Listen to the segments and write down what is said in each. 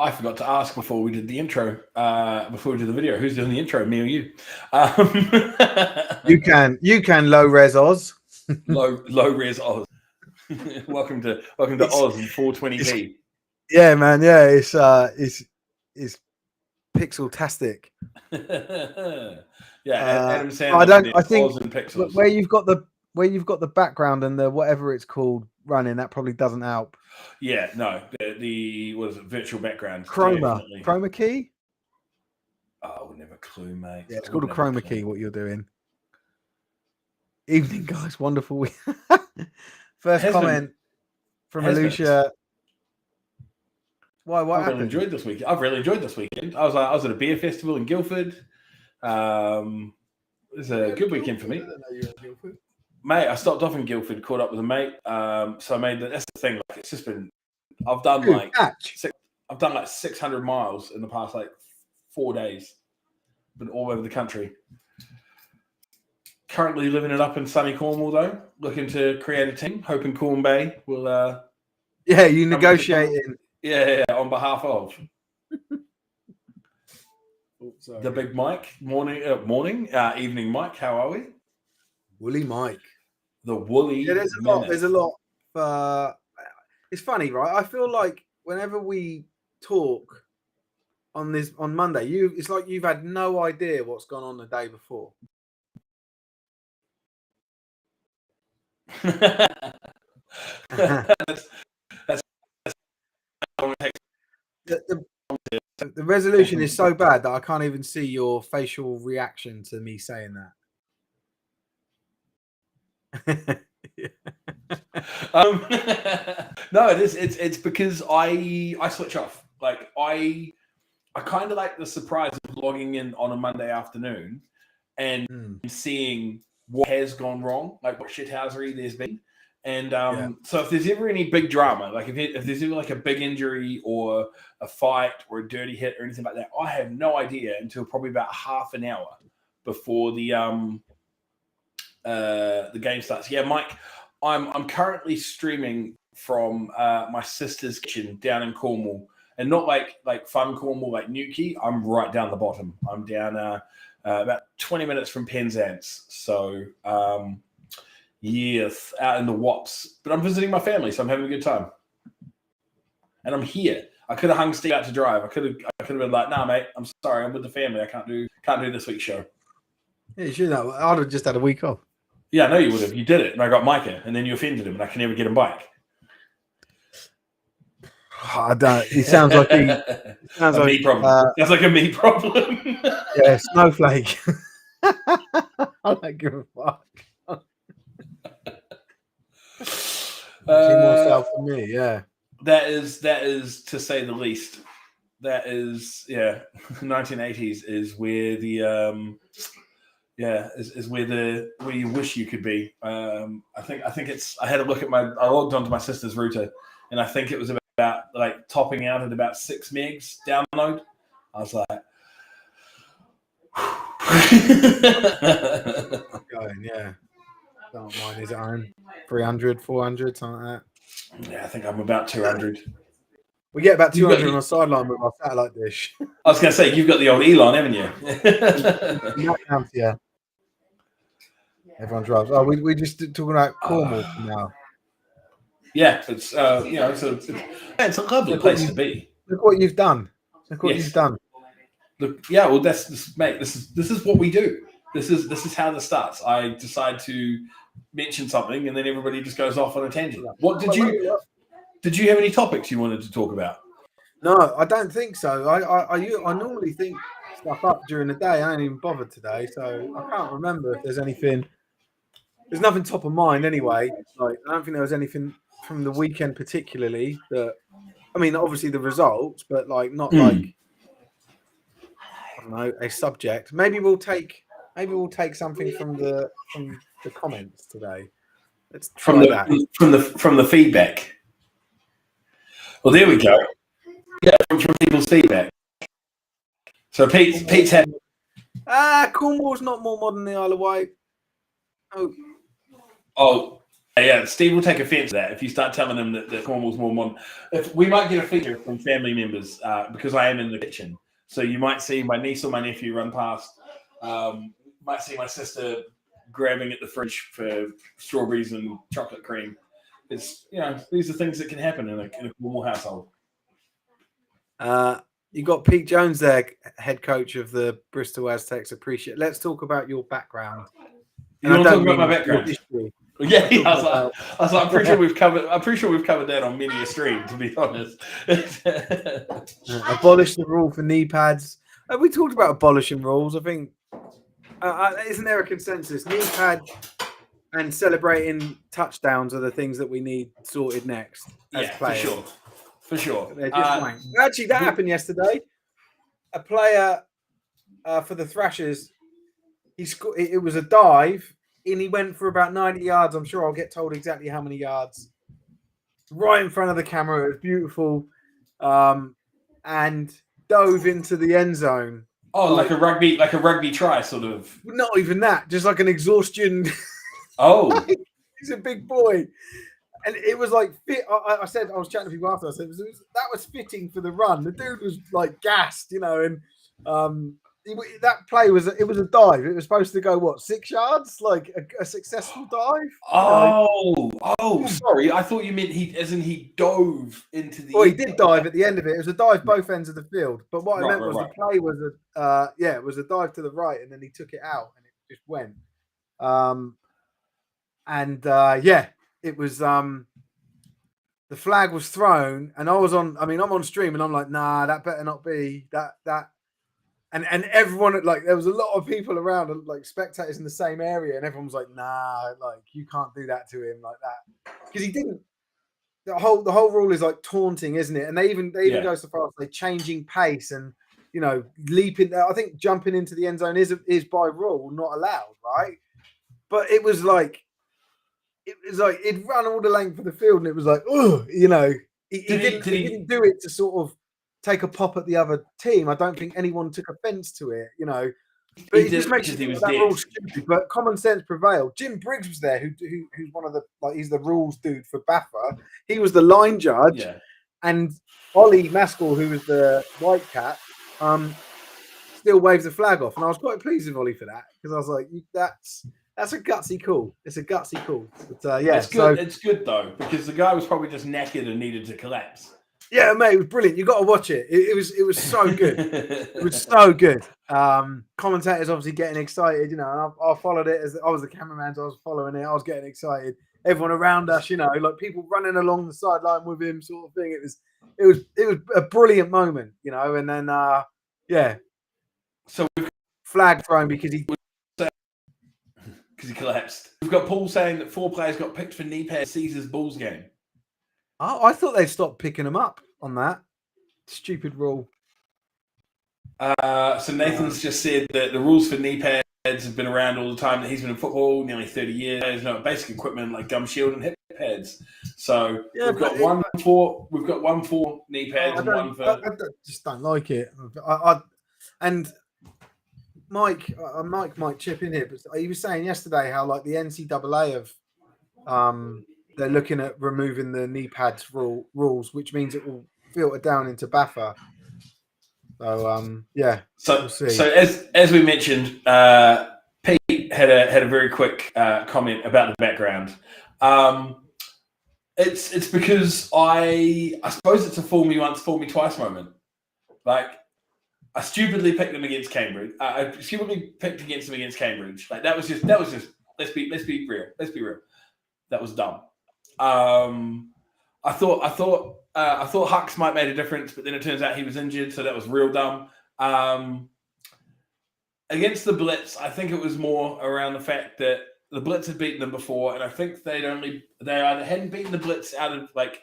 I forgot to ask before we did the intro, before we did the video, who's doing the intro, me or you? You can low res Oz. low res Oz. welcome to Oz in 420p. Yeah, man. Yeah, it's pixel-tastic. Adam Sandler. I think Oz and pixels. where you've got the background and the whatever it's called running, that probably doesn't help. Yeah, no, the what is it? Virtual background. Chroma key. Oh, never clue, mate. Yeah, it's called a chroma key. What you're doing. Evening, guys. Wonderful. First comment from Alicia. Why? What happened? I've really enjoyed this weekend. I was at a beer festival in Guildford. It was a good weekend for me. Mate, I stopped off in Guildford, caught up with a mate. So I made that's the thing. Like, it's just been. I've done like 600 miles in the past 4 days. Been all over the country. Currently living it up in sunny Cornwall, though. Looking to create a team. Hoping Corn Bay will. Yeah, you negotiating. Yeah, on behalf of the big Mike. Evening, Mike. How are we? Woolly Mike. The woolly. Yeah, there's a lot. It's funny, right? I feel like whenever we talk on Monday, it's like you've had no idea what's gone on the day before. The resolution is so bad that I can't even see your facial reaction to me saying that. No, it is. It's because I switch off. Like I kind of like the surprise of logging in on a Monday afternoon and seeing what has gone wrong, like what shithousery there's been. And so if there's ever any big drama, like if there's ever like a big injury or a fight or a dirty hit or anything like that, I have no idea until probably about half an hour before the game starts. Yeah, Mike, I'm currently streaming from my sister's kitchen down in Cornwall, and not like fun Cornwall, like Newquay. I'm right down the bottom. I'm down about 20 minutes from Penzance. So yes, out in the Wops. But I'm visiting my family, so I'm having a good time. And I'm here. I could have hung Steve out to drive. I could have been like, nah, mate, I'm sorry, I'm with the family. I can't do this week's show. Yeah, you should have. I'd have just had a week off. Yeah, I know you would have. You did it, and I got Micah, and then you offended him, and I can never get him back. I don't. He sounds like he sounds like me problem. Sounds like a me problem. Yeah, snowflake. I don't give a fuck. More self than me, yeah. That is to say the least. That is 1980s is where the is where you wish you could be. I think it's. I had a look at I logged onto my sister's router, and I think it was about like topping out at about 6 megs download. I was like, going, yeah. Don't mind, is it on 300, 400, something like that? Yeah, I think I'm about 200. We get about 200 on a sideline with our satellite dish. I was going to say, you've got the old Elon, haven't you? Yeah. Everyone drives. Oh, we just talking about Cornwall now. Yeah, it's it's a lovely place to be. Look what you've done. Look what you've done. Look, yeah, well, mate. This is what we do. This is how this starts. I decide to mention something, and then everybody just goes off on a tangent. What did you have any topics you wanted to talk about? No, I don't think so. I normally think stuff up during the day. I ain't even bothered today, so I can't remember if there's anything. There's nothing top of mind anyway. Like, I don't think there was anything from the weekend particularly that. I mean, obviously the results, but like not like I don't know, a subject. Maybe we'll take Maybe we'll take something from the comments today. Let's from try that. From the feedback. Well, there we go. Yeah, from people's feedback. So Pete's had. Cornwall's not more modern than the Isle of Wight. Oh, yeah. Steve will take offence to that if you start telling him that Cornwall's more modern. If we might get a feature from family members because I am in the kitchen, so you might see my niece or my nephew run past. Might see my sister grabbing at the fridge for strawberries and chocolate cream. It's these are things that can happen in a Cornwall household. You got Pete Jones there, head coach of the Bristol Aztecs. Let's talk about your background. You want to talk about my background? Yeah, I was like, I'm pretty sure we've covered that on many a stream, to be honest. Abolish the rule for knee pads. We talked about abolishing rules. I think isn't there a consensus? Knee pad and celebrating touchdowns are the things that we need sorted next. As players. For sure. Actually, that happened yesterday. A player for the Thrashers, it was a dive, and he went for about 90 yards. I'm sure I'll get told exactly how many yards. Right in front of the camera. It was beautiful. And dove into the end zone. Oh, like a rugby try, sort of. Not even that, just like an exhaustion. Oh. He's a big boy. And it was like fit. I said, I was chatting to people after. I said that was fitting for the run. The dude was like gassed, and that play was a dive. It was supposed to go 6 yards, like a successful dive. Oh, sorry. I thought you meant he dove into the. Well, he did dive at the end of it. It was a dive both ends of the field. But what I meant was the play was it was a dive to the right, and then he took it out, and it just went. It was the flag was thrown, and I'm on stream, and I'm like, nah, that better not be that. And everyone, like, there was a lot of people around, like spectators in the same area, and everyone was like, nah, like, you can't do that to him like that, because he didn't. The whole rule is like taunting, isn't it? And they even go so far as they changing pace and leaping. I think jumping into the end zone is by rule not allowed, right? But it was like. It was like he'd run all the length of the field, and it was like, he didn't do it to sort of take a pop at the other team. I don't think anyone took offense to it, But it just makes you think that rule stupid. But common sense prevailed. Jim Briggs was there, who's one of the he's the rules dude for BAFA. He was the line judge, and Ollie Maskell, who was the white cat, still waves the flag off, and I was quite pleased with Ollie for that because I was like, That's a gutsy call. It's a gutsy call. But, it's good. It's good though because the guy was probably just knackered and needed to collapse. Yeah, mate, it was brilliant. You got to watch it. It was so good. It was so good. Commentators obviously getting excited, and I followed it as I was the cameraman, so I was following it. I was getting excited. Everyone around us, like people running along the sideline with him, sort of thing. It was a brilliant moment, And then so flag thrown because he collapsed. We've got Paul saying that 4 players got picked for knee pads Caesar's Bulls game. Oh, I thought they'd stopped picking them up on that stupid rule. So Nathan's just said that the rules for knee pads have been around all the time that he's been in football, nearly 30 years. There's no basic equipment like gum shield and hip pads. So we've got one for knee pads and one for. I just don't like it. And Mike might chip in here, but he was saying yesterday how like the NCAA have they're looking at removing the knee pads rules, which means it will filter down into BAFA. So So we'll see. So as we mentioned, Pete had a very quick comment about the background. It's because I suppose it's a fool me once, fool me twice moment. Like I stupidly picked them against Cambridge. I stupidly picked against them against Cambridge. Like that was just. Let's be real. That was dumb. I thought Hux might make a difference, but then it turns out he was injured, so that was real dumb. Against the Blitz, I think it was more around the fact that the Blitz had beaten them before, and I think they either hadn't beaten the Blitz out of like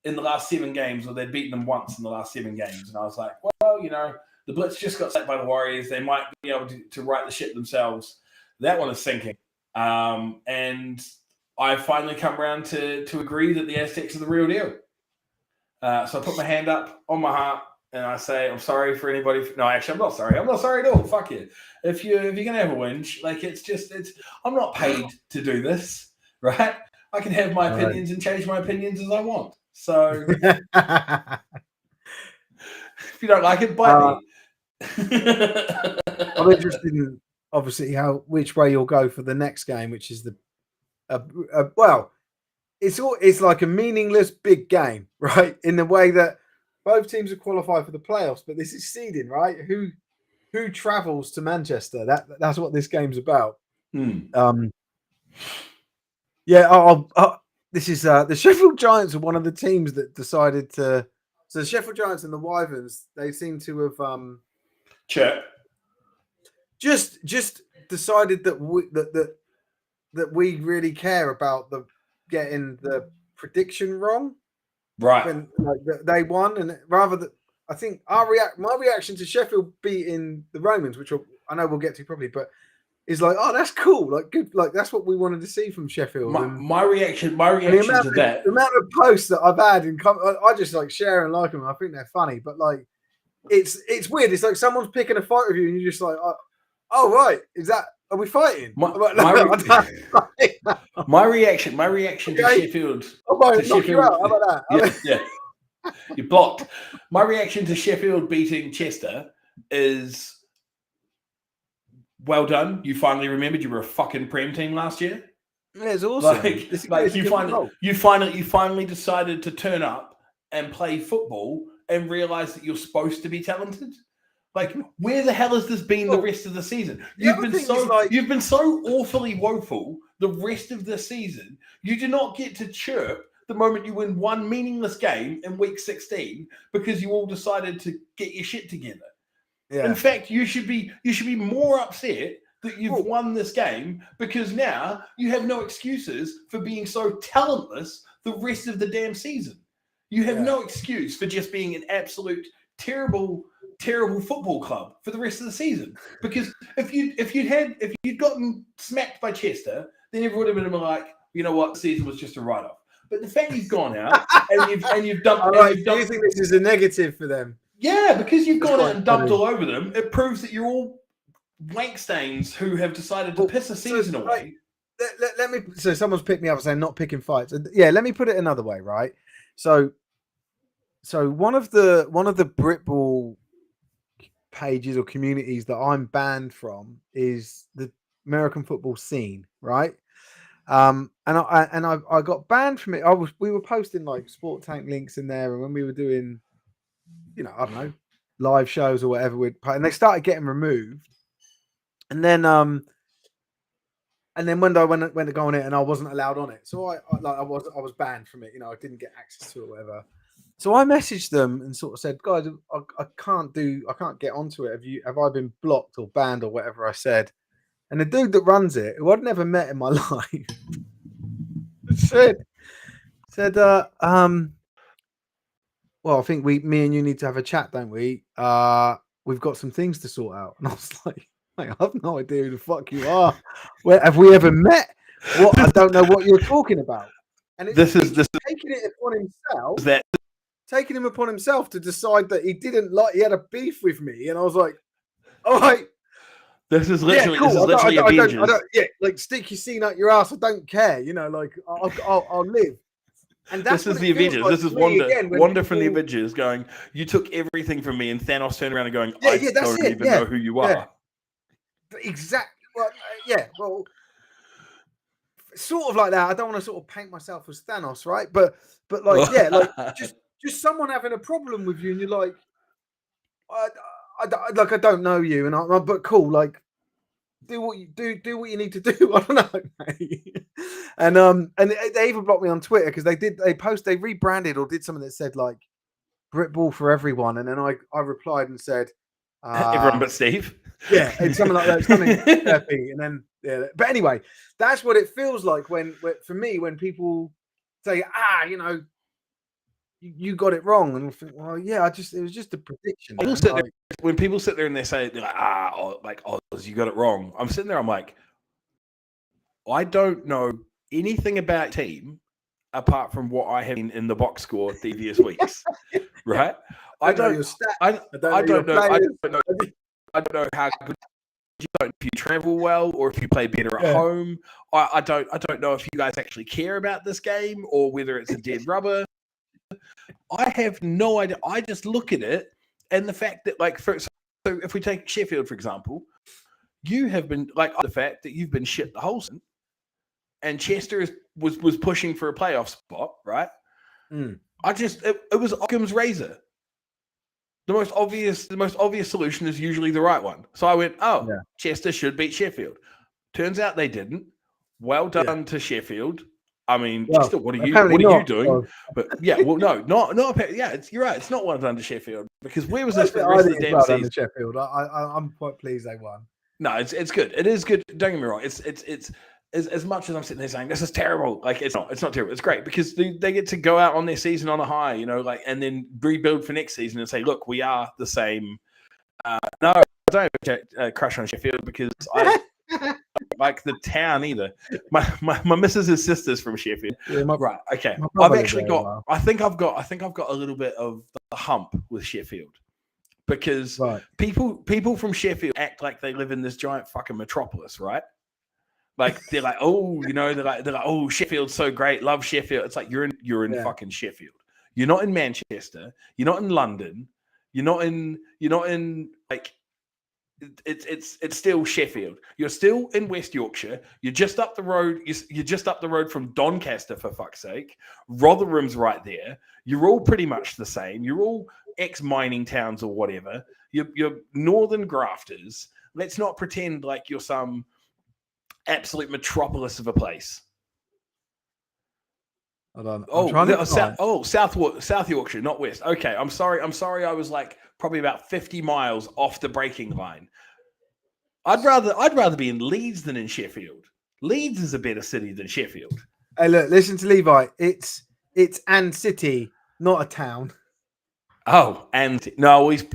in the last 7 games, or they'd beaten them once in the last 7 games. And I was like, well, The Blitz just got sacked by the Warriors. They might be able to right the ship themselves. That one is sinking. And I finally come around to agree that the Aztecs are the real deal. So I put my hand up on my heart and I say, I'm sorry for anybody. No, actually, I'm not sorry. I'm not sorry at all. Fuck you. If you're gonna have a whinge, like it's I'm not paid to do this, right? I can have my opinions and change my opinions as I want. So if you don't like it, bite me. I'm interested in obviously which way you'll go for the next game, which is well, it's like a meaningless big game, right? In the way that both teams are qualified for the playoffs, but this is seeding, right? Who travels to Manchester? That's what this game's about. Yeah, this is the Sheffield Giants are one of the teams that decided to. So the Sheffield Giants and the Wyverns, they seem to have just decided that we really care about getting the prediction wrong, right? When they won, and rather that, I think my reaction to Sheffield beating the Romans, which I know we'll get to probably, but is like, oh, that's cool, like good, like that's what we wanted to see from Sheffield. My reaction to that, the amount of posts that I've had I just like share and like them. I think they're funny, but like it's weird. It's like someone's picking a fight with you, and you're just like, oh right, are we fighting? My reaction to Sheffield. I might knock you out. How about that? Yeah. You're blocked. My reaction to Sheffield beating Chester is, well done. You finally remembered you were a fucking Prem team last year. Yeah, it's awesome. You finally decided to turn up and play football and realize that you're supposed to be talented. Like, where the hell has this been the rest of the season? You've been so awfully woeful the rest of the season. You do not get to chirp the moment you win one meaningless game in week 16 because you all decided to get your shit together. Yeah. In fact, you should be more upset that you've won this game because now you have no excuses for being so talentless the rest of the damn season. You have no excuse for just being an absolute terrible football club for the rest of the season. Because if you'd gotten smacked by Chester, then everyone would have been like, you know what, the season was just a write-off. But the fact you've gone out and you've dumped. Do you think this is a negative for them? Yeah, because you've gone out and dumped all over them. It proves that you're all wank stains who have decided to piss a season away. Let me. So someone's picked me up saying not picking fights. Yeah, let me put it another way, right? So one of the Britball pages or communities that I'm banned from is the American football scene, right? And I got banned from it. We were posting like Sport Tank links in there, and when we were doing, I don't know, live shows or whatever, and they started getting removed. And then one day I went to go on it, and I wasn't allowed on it, so I was banned from it. I didn't get access to it or whatever. So I messaged them and sort of said, guys, I can't get onto it. Have I been blocked or banned or whatever I said? And the dude that runs it, who I'd never met in my life, said, well, I think me and you need to have a chat, don't we? We've got some things to sort out. And I was like, mate, I have no idea who the fuck you are. Where have we ever met? I don't know what you're talking about. And this is taking it upon himself. Taking him upon himself to decide that he had a beef with me, and I was like, all right. This is literally Avengers. Like stick your scene out your ass. I don't care. Like I'll live. And this is the Avengers. Like this is Wanda from the Avengers going, you took everything from me, and Thanos turned around and going, I don't even know who you are. Exactly. Well, sort of like that. I don't want to sort of paint myself as Thanos, right? But just someone having a problem with you, and you're like, I don't know you, and but cool, like do what you need to do. I don't know, mate. And they even blocked me on Twitter because they rebranded or did something that said like Britball for everyone, and then I replied and said everyone but Steve. Yeah, it's something like that. Something happy, and then But anyway, that's what it feels like when for me when people say you got it wrong. And I think, well, yeah, it was just a prediction. When people sit there and they say, Oz, you got it wrong. I'm sitting there, I'm like, I don't know anything about team apart from what I have seen in the box score previous weeks, right? I don't know your stats. I don't know how good you don't, if you travel well or if you play better at home. I don't know if you guys actually care about this game or whether it's a dead rubber. I have no idea. I just look at it and the fact that, like, so if we take Sheffield, for example, you have been, like, the fact that you've been shit the whole season and Chester was pushing for a playoff spot, right? It was Occam's razor. The most obvious solution is usually the right one. So I went, Chester should beat Sheffield. Turns out they didn't. Well done to Sheffield. I mean, Chester, what are you doing? But no, not. Yeah, you're right. It's not well done to Sheffield because where was this for the rest of the damn season? Sheffield. I'm quite pleased they won. No, it's good. It is good. Don't get me wrong. It's as much as I'm sitting there saying this is terrible. Like, it's not terrible. It's great because they get to go out on their season on a high, and then rebuild for next season and say, look, we are the same. No, I don't have a crush on Sheffield because I don't like the town either. My missus' sister's from Sheffield. Yeah, right. Okay. I've actually got. I think I've got a little bit of the hump with Sheffield. Because people from Sheffield act like they live in this giant fucking metropolis, right? Like they're like, oh, Sheffield's so great, love Sheffield. It's like you're in fucking Sheffield. You're not in Manchester. You're not in London. You're not in like it's still Sheffield. You're still in West Yorkshire. You're just up the road. You're just up the road from Doncaster, for fuck's sake. Rotherham's right there. You're all pretty much the same. You're all ex-mining towns or whatever. You're northern grafters. Let's not pretend like you're some absolute metropolis of a place. South Yorkshire, not West. Okay, I'm sorry. I was like probably about 50 miles off the braking line. I'd rather be in Leeds than in Sheffield. Leeds is a better city than Sheffield. Hey, look, listen to Levi. It's an city, not a town. Oh, and no, he's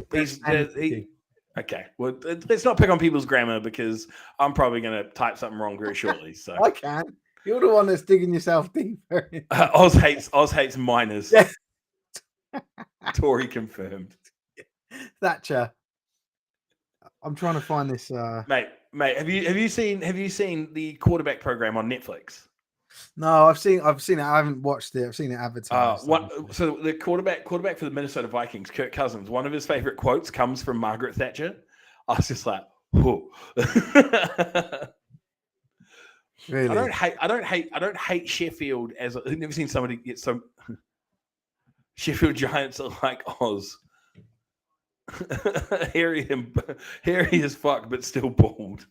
okay. Well, let's not pick on people's grammar because I'm probably going to type something wrong very shortly. So I can. You're the one that's digging yourself deeper. Oz hates miners. Yeah. Tory confirmed. Thatcher. I'm trying to find this. Mate. Have you seen the quarterback program on Netflix? No, I've seen it. I haven't watched it. I've seen it advertised. So the quarterback for the Minnesota Vikings, Kirk Cousins, one of his favorite quotes comes from Margaret Thatcher. I was just like, whoa. Really? I don't hate Sheffield as I've never seen somebody get so. Sheffield Giants are like Oz. hairy as fuck, but still bald.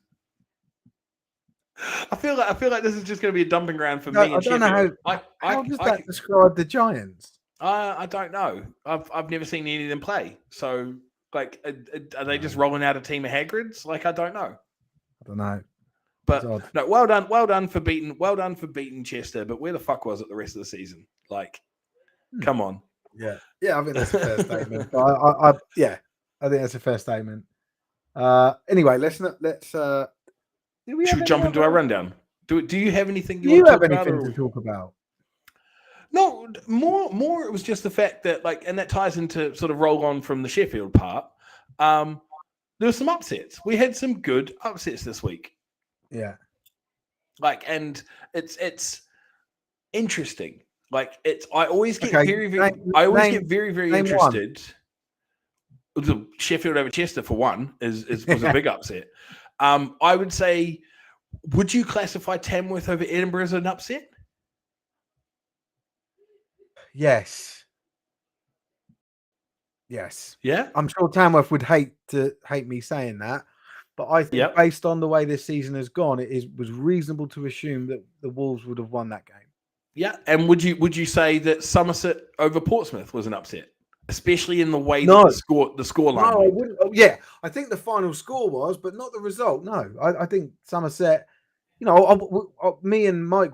I feel like this is just going to be a dumping ground for me. I don't know how does that describe the Giants? I don't know. I've never seen any of them play. So, like, are they just rolling out a team of Hagrids? Like, I don't know. But no, well done for beating Chester. But where the fuck was it the rest of the season? Like, come on. Yeah, I think that's a fair statement. I think that's a fair statement. Anyway, let's. Should we jump into our rundown? Do you have anything you want to talk about? To talk about? No, more. It was just the fact that, like, and that ties into sort of roll on from the Sheffield part. There were some upsets. We had some good upsets this week. Yeah, like, and it's interesting. Like, I always get very interested. Sheffield over Chester for one was a big upset. I would say, would you classify Tamworth over Edinburgh as an upset? Yes. Yeah. I'm sure Tamworth would hate me saying that, but I think based on the way this season has gone, was reasonable to assume that the Wolves would have won that game. Yeah, and would you say that Somerset over Portsmouth was an upset? Especially in the way that the score line. No, I wouldn't. Oh, yeah, I think the final score was, but not the result. No, I think Somerset. Me and Mike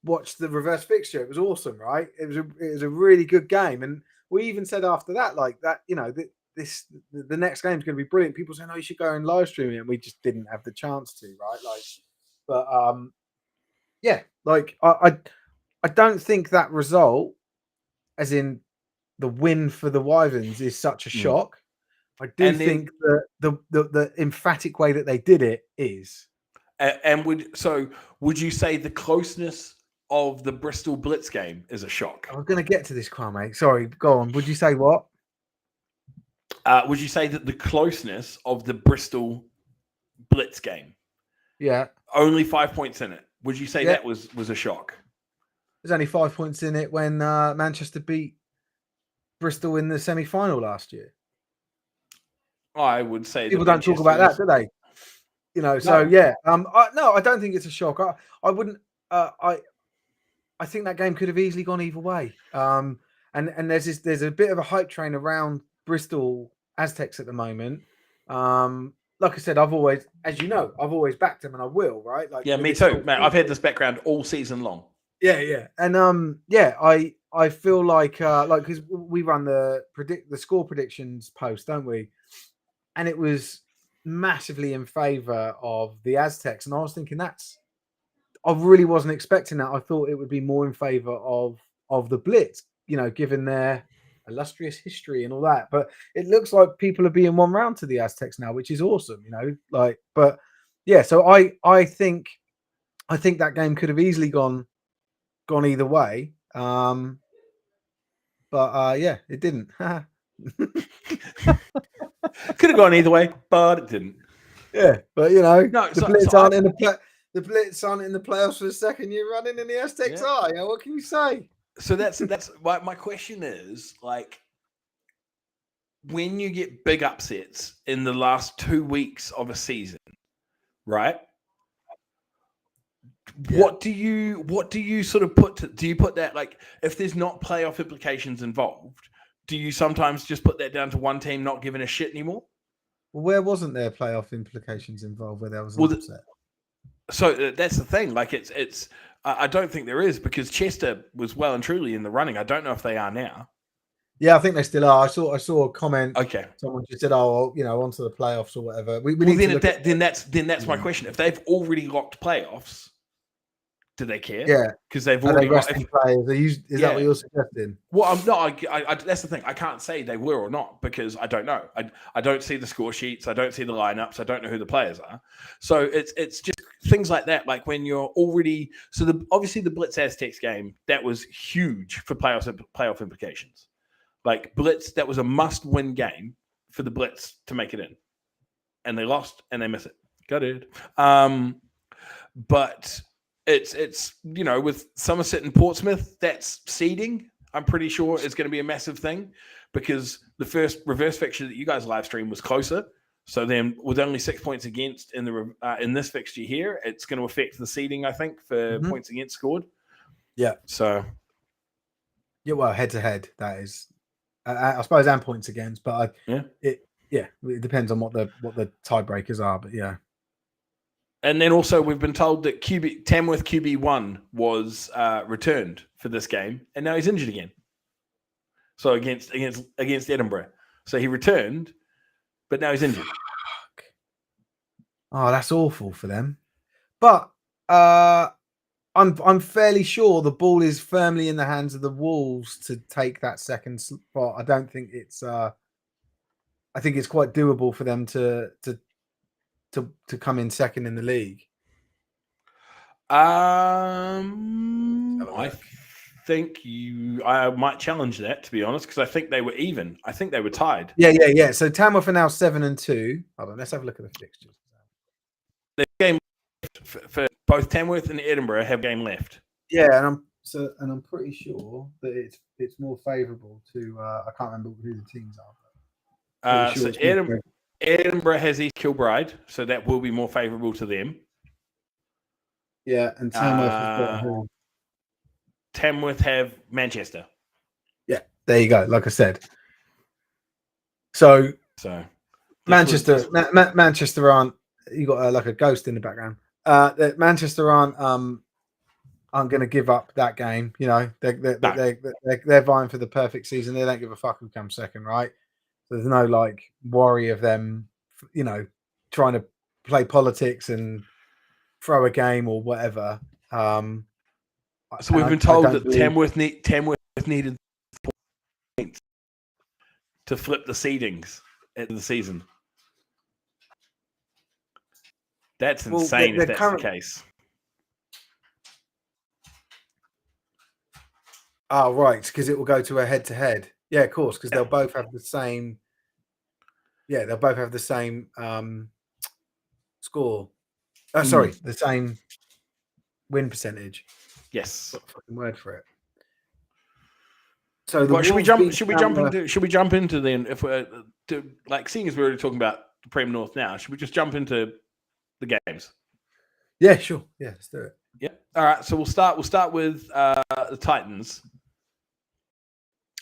watched the reverse fixture. It was awesome, right? It was a really good game, and we even said after that, like that, the next game is going to be brilliant. People saying, "Oh, you should go and live stream it," and we just didn't have the chance to, right? Like, but yeah, like I don't think that result, as in the win for the Wyverns, is such a shock. I do think that the emphatic way that they did it is. And would you say the closeness of the Bristol Blitz game is a shock? I'm going to get to this, Kwame. Sorry, go on. Would you say what? Would you say that the closeness of the Bristol Blitz game, only 5 points in it, would you say that was a shock? There's only 5 points in it when Manchester beat Bristol in the semi-final last year. I would say people don't talk about that, do they? No. So yeah. I don't think it's a shock. I wouldn't. I think that game could have easily gone either way. And there's a bit of a hype train around Bristol Aztecs at the moment. Like I said, I've always backed them, and I will. Right? Like, me too, man. I've had this background all season long. Yeah. And I feel like because we run the score predictions post, don't we? And it was massively in favor of the Aztecs. And I was thinking I really wasn't expecting that. I thought it would be more in favor of the Blitz, given their illustrious history and all that. But it looks like people are being one round to the Aztecs now, which is awesome, but yeah, so I think that game could have easily gone either way. But yeah, it didn't. Could have gone either way, but it didn't. Yeah, but the Blitz aren't in the playoffs for the second year running, and the Aztecs are. What can you say? So that's my question is, like, when you get big upsets in the last 2 weeks of a season, right? Yeah. What do you sort of do you put that, like, if there's not playoff implications involved, do you sometimes just put that down to one team not giving a shit anymore? Well, where wasn't there playoff implications involved where there was an upset? So that's the thing. Like, it's I don't think there is, because Chester was well and truly in the running. I don't know if they are now. Yeah, I think they still are. I saw a comment. Okay, someone just said, "Oh, onto the playoffs or whatever." Then that's my question. If they've already locked playoffs, do they care? Yeah, because they've already resting players. Is that what you're suggesting? Well, I'm not. I that's the thing. I can't say they were or not, because I don't know. I don't see the score sheets. I don't see the lineups. I don't know who the players are. So it's just things like that. Like, when you're already obviously the Blitz Aztecs game, that was huge for playoff implications. Like, Blitz, that was a must-win game for the Blitz to make it in, and they lost and they miss it. Got it. But it's with Somerset and Portsmouth, that's seeding. I'm pretty sure it's going to be a massive thing, because the first reverse fixture that you guys live streamed was closer. So then, with only 6 points against in this fixture here, it's going to affect the seeding, I think, for points against scored. Yeah. So yeah, well, head to head, that is, I suppose, and points against, but it depends on what the tiebreakers are, but yeah. And then also, we've been told that Tamworth QB1 was returned for this game, and now he's injured again. So against Edinburgh, so he returned, but now he's injured. Oh, that's awful for them. But I'm fairly sure the ball is firmly in the hands of the Wolves to take that second spot. I don't think it's. I think it's quite doable for them to come in second in the league. I think I might challenge that, to be honest, because I think they were even. I think they were tied. Yeah. So Tamworth are now 7-2. Hold on, let's have a look at the fixtures. The game for both Tamworth and Edinburgh have game left. Yeah, and I'm pretty sure that it's more favourable to. I can't remember who the teams are. So Edinburgh has East Kilbride, so that will be more favourable to them. Yeah, and Tamworth has got who? Tamworth have Manchester. Yeah, there you go. Like I said. So Manchester Manchester aren't. You got like a ghost in the background. Manchester aren't aren't going to give up that game. You know, they're vying for the perfect season. They don't give a fuck who comes second, right? So there's no like worry of them, you know, trying to play politics and throw a game or whatever. So we've been told that Tamworth needed points to flip the seedings at the season. That's insane if that's the case. Oh, right, because it will go to a head-to-head. Yeah, of course, because they'll both have the same. Yeah, they'll both have the same score. Oh, sorry, the same win percentage. Yes. What a fucking word for it. So should we jump into then, if we're like, seeing as we're already talking about the Prem North now, should we just jump into the games? Yeah, sure. Yeah, let's do it. Yeah. All right. So we'll start with the Titans.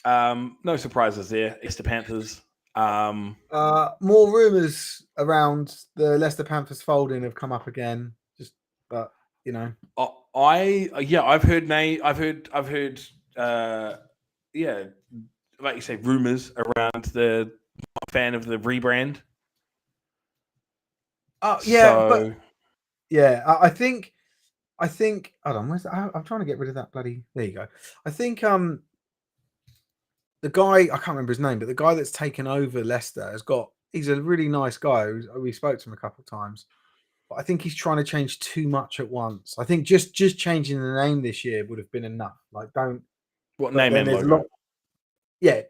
No surprises there. It's the Panthers. More rumours around the Leicester Panthers folding have come up again. But you know, I've heard like you say, rumours around the fan of the rebrand. I think. Hold on, I'm trying to get rid of that bloody. There you go. I think the guy, I can't remember his name, but the guy that's taken over Leicester he's a really nice guy. We spoke to him a couple of times, but I think he's trying to change too much at once. I think just changing the name this year would have been enough. Like, don't. What name and logo? Yeah,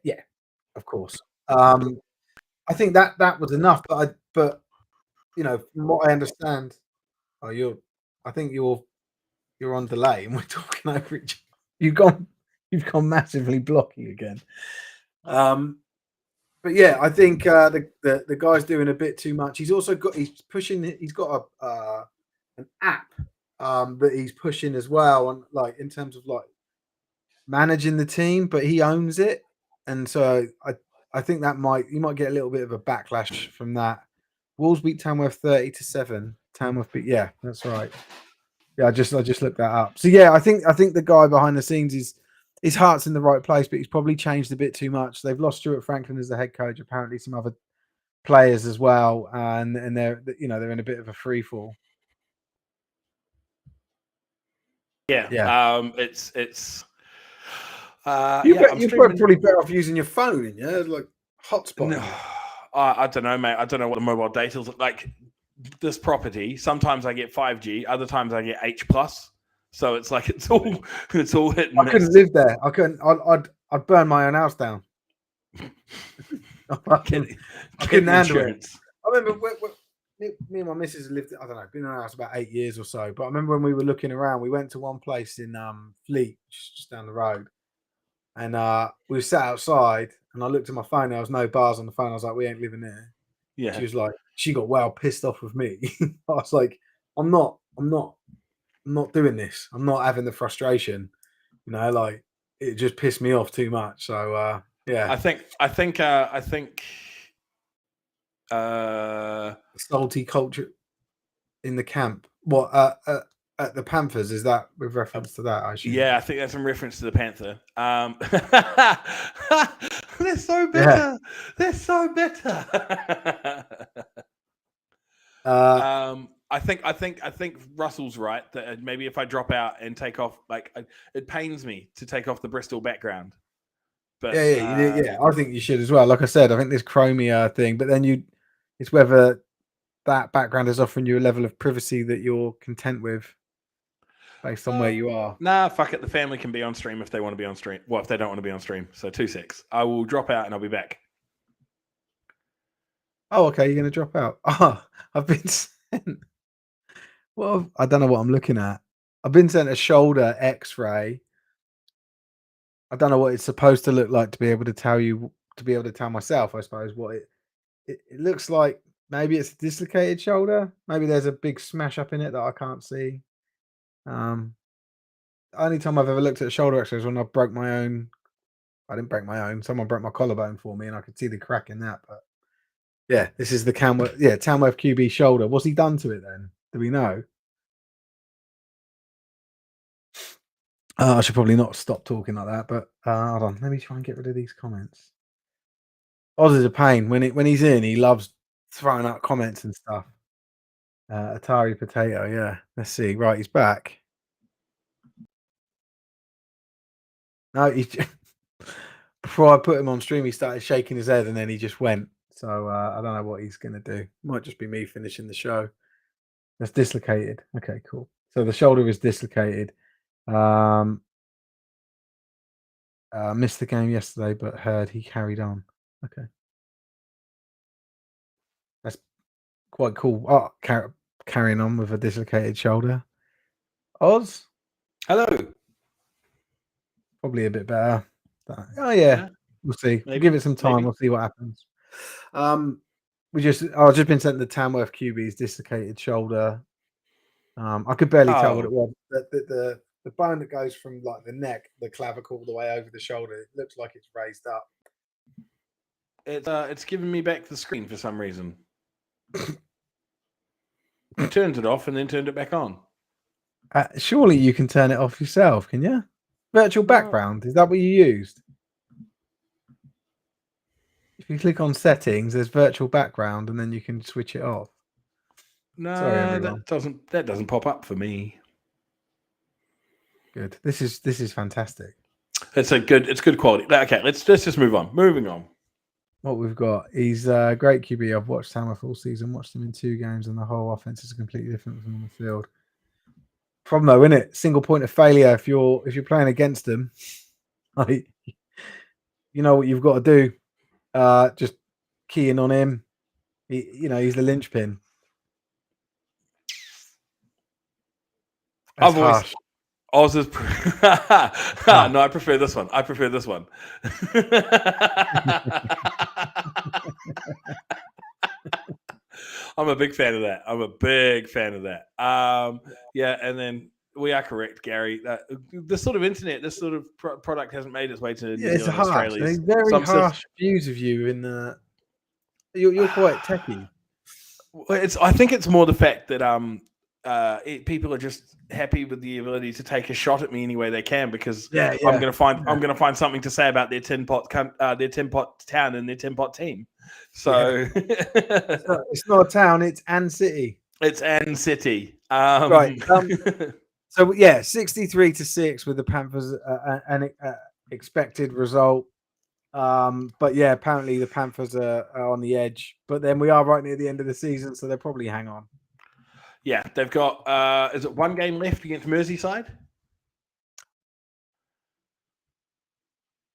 of course. I think that was enough, but you know, from what I understand, you're on delay and we're talking over each other. You've gone massively blocky again. But yeah, I think the guy's doing a bit too much. He's got an app that he's pushing as well, and like in terms of like managing the team, but he owns it, and so I think you might get a little bit of a backlash from that. Wolves beat Tamworth 30-7. Tamworth beat, yeah, that's right. Yeah, I just looked that up. So yeah, I think the guy behind the scenes his heart's in the right place, but he's probably changed a bit too much. They've lost Stuart Franklin as the head coach, apparently some other players as well, and they're in a bit of a free fall. Yeah. It's you're probably better off using your phone, like hotspot. No, I don't know, mate. I don't know what the mobile data is like. This property, sometimes I get 5G, other times I get H+. So it's like it's all hit and miss. I couldn't live there. I couldn't. I'd burn my own house down. I couldn't handle it. I remember me and my missus lived. I don't know, been in our house about 8 years or so. But I remember when we were looking around, we went to one place in Fleet, just down the road, and we sat outside. And I looked at my phone. There was no bars on the phone. I was like, "We ain't living there." Yeah. She was like, she got well pissed off with me. I was like, I'm not doing this. I'm not having the frustration. Like it just pissed me off too much. So yeah. I think salty culture in the camp. What at the Panthers, is that with reference to that? I assume. Yeah, I think that's in reference to the Panther. They're so bitter. Yeah. They're so bitter. I think Russell's right that maybe if I drop out and take off, like it pains me to take off the Bristol background. But yeah, I think you should as well. Like I said, I think this Chromia thing, but then it's whether that background is offering you a level of privacy that you're content with based on where you are. Nah, fuck it. The family can be on stream if they want to be on stream. Well, if they don't want to be on stream. So 2-6. I will drop out and I'll be back. Oh, okay. You're going to drop out. I've been sent. Well, I don't know what I'm looking at. I've been sent a shoulder X-ray. I don't know what it's supposed to look like to be able to tell myself, I suppose, what it looks like. Maybe it's a dislocated shoulder. Maybe there's a big smash up in it that I can't see. Only time I've ever looked at a shoulder X-ray is when I broke my own. I didn't break my own. Someone broke my collarbone for me, and I could see the crack in that. But yeah, this is the Tamworth QB shoulder. What's he done to it then? Do we know? I should probably not stop talking like that, but hold on. Let me try and get rid of these comments. Oz is a pain. When he's in, he loves throwing out comments and stuff. Atari Potato, yeah. Let's see. Right, he's back. No, before I put him on stream, he started shaking his head and then he just went. So I don't know what he's going to do. Might just be me finishing the show. That's dislocated. Okay, cool. So the shoulder is dislocated. Missed the game yesterday, but heard he carried on. Okay. That's quite cool. Oh, carrying on with a dislocated shoulder. Oz? Hello. Probably a bit better. Oh yeah. We'll see. We'll give it some time. We'll see what happens. I've just been sent the Tamworth QB's dislocated shoulder. I could barely tell what it was. The bone that goes from like the neck, the clavicle, all the way over the shoulder, it looks like it's raised up. It's giving me back the screen for some reason. I turned it off and then turned it back on. Surely you can turn it off yourself, can you? Virtual background, is that what you used? If you click on settings, there's virtual background, and then you can switch it off. No, sorry, that doesn't pop up for me. Good. This is fantastic. It's good quality. Okay, let's just move on. Moving on. What we've got, he's a great QB. I've watched Tamworth all season, watched him in 2 games, and the whole offense is completely different from on the field. Problem though, isn't it? Single point of failure if you're playing against them. Like, you know what you've got to do. Just key in on him. He's the linchpin. That's harsh. Oz's no, I prefer this one. I'm a big fan of that. Yeah, and then we are correct, Gary. This sort of internet, this sort of product hasn't made its way to New Zealand, Australia. There's very harsh views of you in the. You're quite techie. I think it's more the fact that people are just happy with the ability to take a shot at me any way they can because I'm going to find something to say about their tin pot town and their tin pot team. So it's not a town; it's Ann City. It's Ann City, right? So 63-6 with the Panthers, an expected result. But yeah, apparently the Panthers are on the edge. But then we are right near the end of the season, so they'll probably hang on. Yeah, they've got. Is it 1 game left against Merseyside?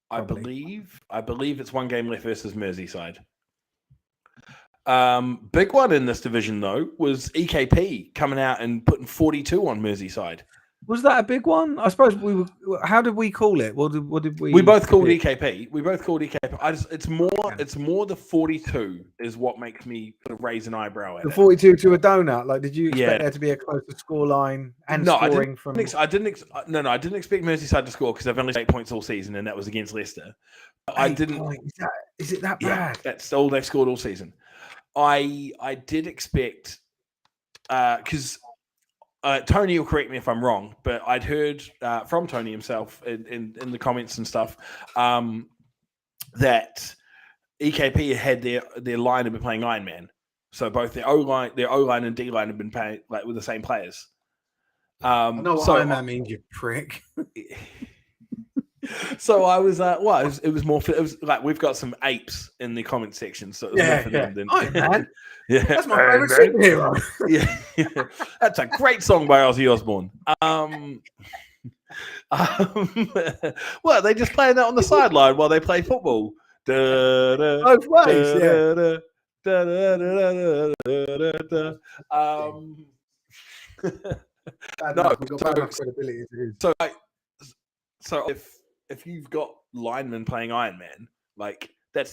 Probably. I believe it's 1 game left versus Merseyside. Big one in this division though was EKP coming out and putting 42 on Merseyside. Was that a big one? I suppose we were. How did we call it? What did we? We both called EKP. It's more the 42 is what makes me sort of raise an eyebrow at the 42 to a donut. Like, did you expect there to be a closer score line and scoring from? I didn't expect Merseyside to score because they've only 8 points all season, and that was against Leicester. I didn't. Is it that bad? That's all they've scored all season. I did expect because. Tony will correct me if I'm wrong, but I'd heard from Tony himself in the comments and stuff that EKP had their line have been playing Iron Man, so both their O line and D line have been playing like with the same players. I know what Iron Man means, you prick. So I was it was like we've got some apes in the comment section, so it was more for them than Iron Man. Yeah, that's my favorite superhero. Yeah, that's a great song by Ozzy Osbourne. Well, they just playing that on the sideline while they play football. Both ways, So if you've got linemen playing Iron Man, like they're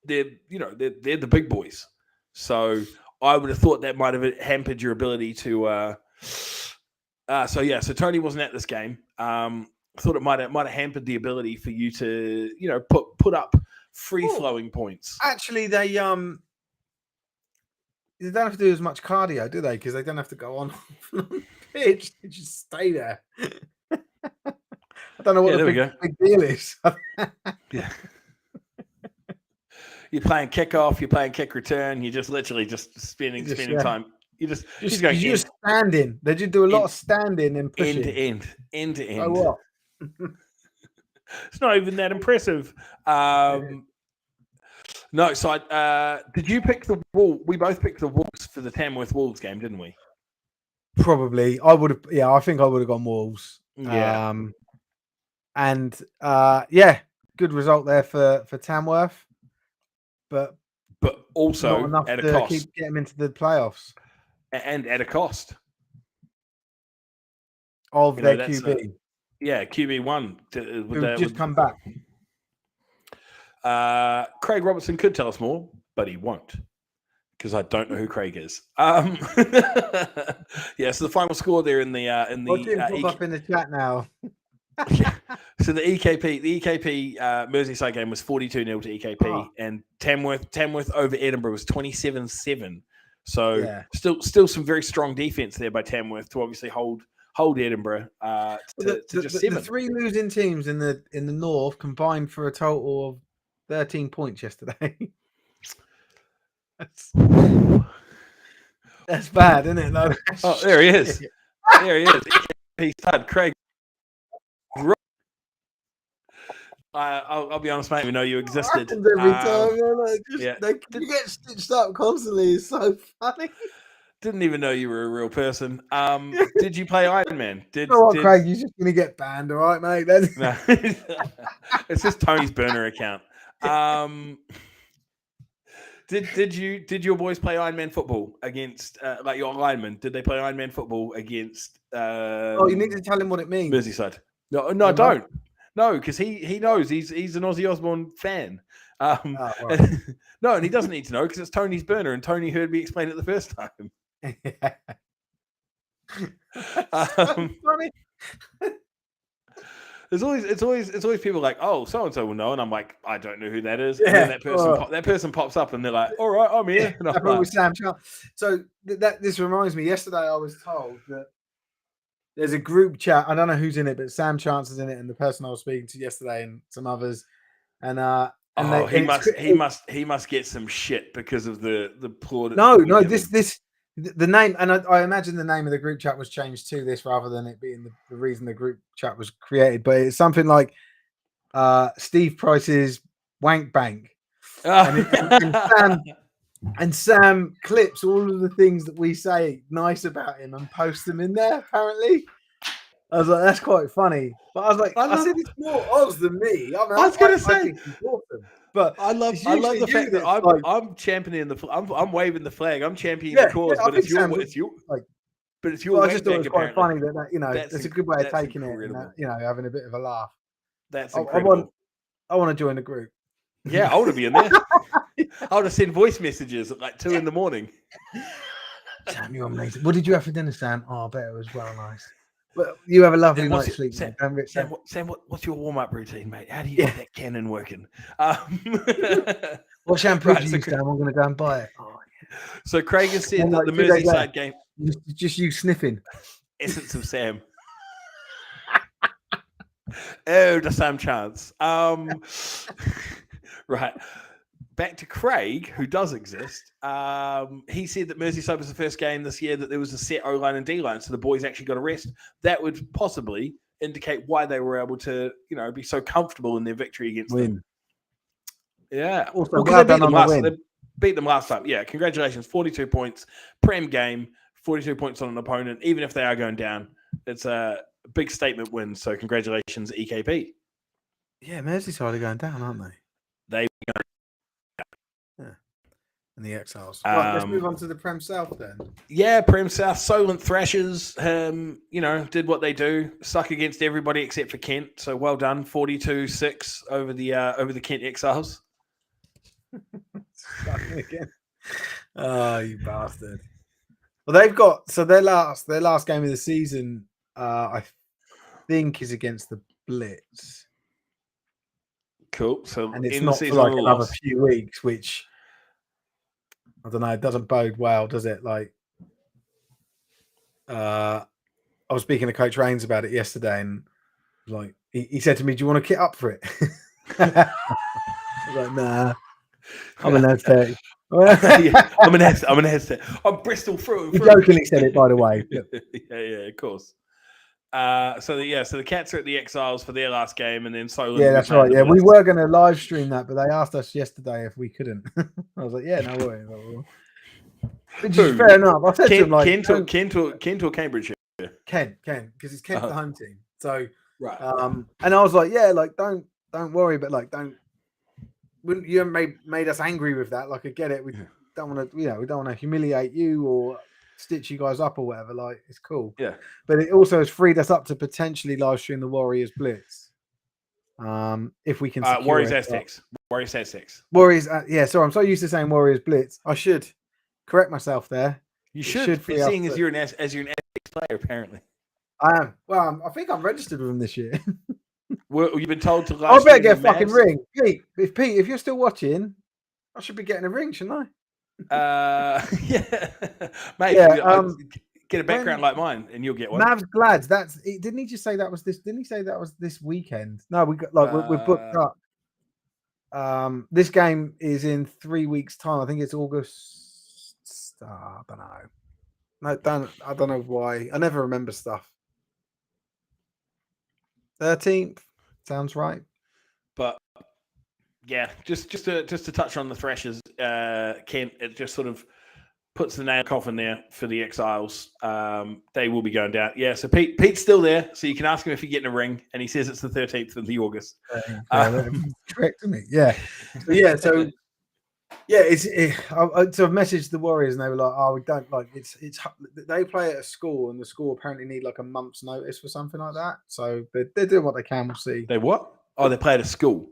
the big boys. So I would have thought that might have hampered your ability to. So Tony wasn't at this game. Thought it might have hampered the ability for you to put up free flowing points. Actually, they don't have to do as much cardio, do they? Because they don't have to go on pitch; they just stay there. don't know what the big deal is. Yeah. You're playing kickoff, you're playing kick return, you're just literally just spending time. You're just standing. They just do a lot of standing and pushing. End to end. Oh, what? It's not even that impressive. No, so did you pick the Wolves? We both picked the Wolves for the Tamworth Wolves game, didn't we? Probably. I would have. Yeah, I think I would have gone Wolves. Yeah. Good result there for Tamworth. But also not enough at a to cost. Keep getting into the playoffs. And at a cost. Of their QB. QB1. Who's just come back. Craig Robertson could tell us more, but he won't. Because I don't know who Craig is. So the final score there in the pop up in the chat now. So the EKP Merseyside game was 42-0 to EKP, and Tamworth over Edinburgh was 27-7. So still some very strong defense there by Tamworth to obviously hold Edinburgh to just 7. The 3 losing teams in the north combined for a total of 13 points yesterday. That's bad, isn't it? No, oh, there he is. There he is. EKP stud Craig. I'll be honest, mate. We know you existed. Every time, you get stitched up constantly. It's so funny. Didn't even know you were a real person. Did you play Iron Man? Craig? You're just gonna get banned, all right, mate? No. It's just Tony's burner account. Did your boys play Iron Man football against like your linemen? Did they play Iron Man football against? You need to tell him what it means. Merseyside. No, I don't. No, because he knows he's an Ozzy Osbourne fan. Right. And he doesn't need to know because it's Tony's burner, and Tony heard me explain it the first time. So funny. It's always people like, oh, so and so will know, and I'm like, I don't know who that is. And then that person pops up, and they're like, all right, I'm here. And I'm like, Sam Charles. So this reminds me. Yesterday, I was told that there's a group chat. I don't know who's in it, but Sam Chance is in it, and the person I was speaking to yesterday, and some others. And he must get some shit because of the plaudits. No. The name, and I imagine the name of the group chat was changed to this rather than it being the reason the group chat was created. But it's something like Steve Price's Wank Bank, and Sam clips all of the things that we say nice about him and posts them in there. Apparently, I was like, that's quite funny. But I was like, I said it's more Oz than me. I was going to say, I think he's awesome. But I love the fact that I'm championing I'm waving the flag. I'm championing the cause, but it's your I just thought it was quite funny that it's a good way of taking it, and having a bit of a laugh. That's incredible. I want to join the group. Yeah, I want to be in there. I want to send voice messages at like 2 a.m. Sam, you're amazing. What did you have for dinner, Sam? Oh, I bet it was well nice. Well, you have a lovely night's sleep. Sam, what's your warm-up routine, mate? How do you get that cannon working? What shampoo do you use, Sam? I'm going to go and buy it. Oh, yeah. So Craig has said that the Merseyside game... Just you sniffing. Essence of Sam. Oh, the Sam Chance. Right. Back to Craig, who does exist. He said that Merseyside was the first game this year that there was a set O-line and D-line, so the boys actually got a rest. That would possibly indicate why they were able to, be so comfortable in their victory against them. Yeah. Also, they beat them last time. Yeah, congratulations. 42 points. Prem game, 42 points on an opponent. Even if they are going down, it's a big statement win. So congratulations, EKP. Yeah, Merseyside are going down, aren't they? And the Exiles. Right, let's move on to the Prem South then. Yeah, Prem South, Solent Thrashers, did what they do, stuck against everybody except for Kent. So well done, 42-6 over the Kent Exiles. Sucking again. Oh, you bastard. Well, they've got their last game of the season, I think, is against the Blitz. Cool. So and it's not for like another few weeks, which I don't know. It doesn't bode well, does it? Like, I was speaking to Coach Rains about it yesterday, and like, he said to me, "Do you want to kit up for it?" I was like, "Nah, I'm an headset." Yeah, I'm an headset. I'm Bristol through. He jokingly said it, by the way. Yeah, of course. So the Cats are at the Exiles for their last game, and then Solent. Yeah, that's right. Yeah, we were going to live stream that, but they asked us yesterday if we couldn't. I was like, "Yeah, no worries." Which is fair enough. I said to him, like, Kent or Cambridge. Kent, because it's Kent's the home team. So, right. And I was like, yeah, like, don't worry, but like, you haven't made us angry with that. Like, I get it. We don't want to, we don't want to humiliate you or stitch you guys up or whatever. Like, it's cool. Yeah. But it also has freed us up to potentially live stream the Warriors Blitz. If we can secure Warriors it. Aztecs. Warriors Aztecs. Warriors. Yeah. Sorry, I'm so used to saying Warriors Blitz. I should correct myself there. You should be seeing as you're an Aztecs player, apparently. I am. Well, I think I'm registered with them this year. Well, you've been told to. I better get a fucking ring, Pete. If you're still watching, I should be getting a ring, shouldn't I? Yeah, mate. Yeah. Get a background like mine, and you'll get one. Mavs Glads. Didn't he just say that was this? Didn't he say that was this weekend? No, we got we're booked up. This game is in 3 weeks' time. I think it's August. I don't know. No, I don't know why. I never remember stuff. 13th sounds right. But yeah, just to touch on the Thrashers, Kent, it just sort of puts the nail coffin there for the Exiles. They will be going down. Yeah, so Pete's still there, so you can ask him if you're getting a ring, and he says it's the 13th of the August. Correct me. Yeah. So I've messaged the Warriors and they were like, "Oh, we don't like it's." They play at a school and the school apparently need like a month's notice for something like that. So they're doing what they can. We'll see. They what? Oh, they play at a school.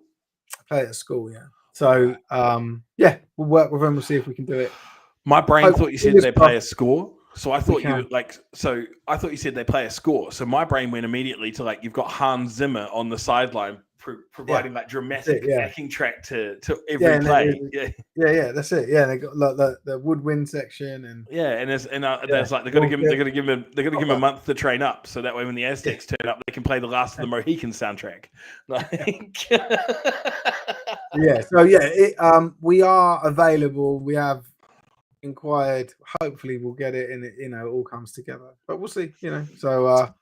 Play at a school, yeah. So we'll work with them. We'll see if we can do it. My brain thought you said they play a score. So I thought I thought you said they play a score. So my brain went immediately to like you've got Hans Zimmer on the sideline providing like dramatic backing track to every play. Yeah, that's it. Yeah, they got like the woodwind section and there's like they're gonna give him a month to train up, so that way when the Aztecs turn up, they can play the last of the Mohican soundtrack. We are available. We have inquired. Hopefully we'll get it and it all comes together, but we'll see. So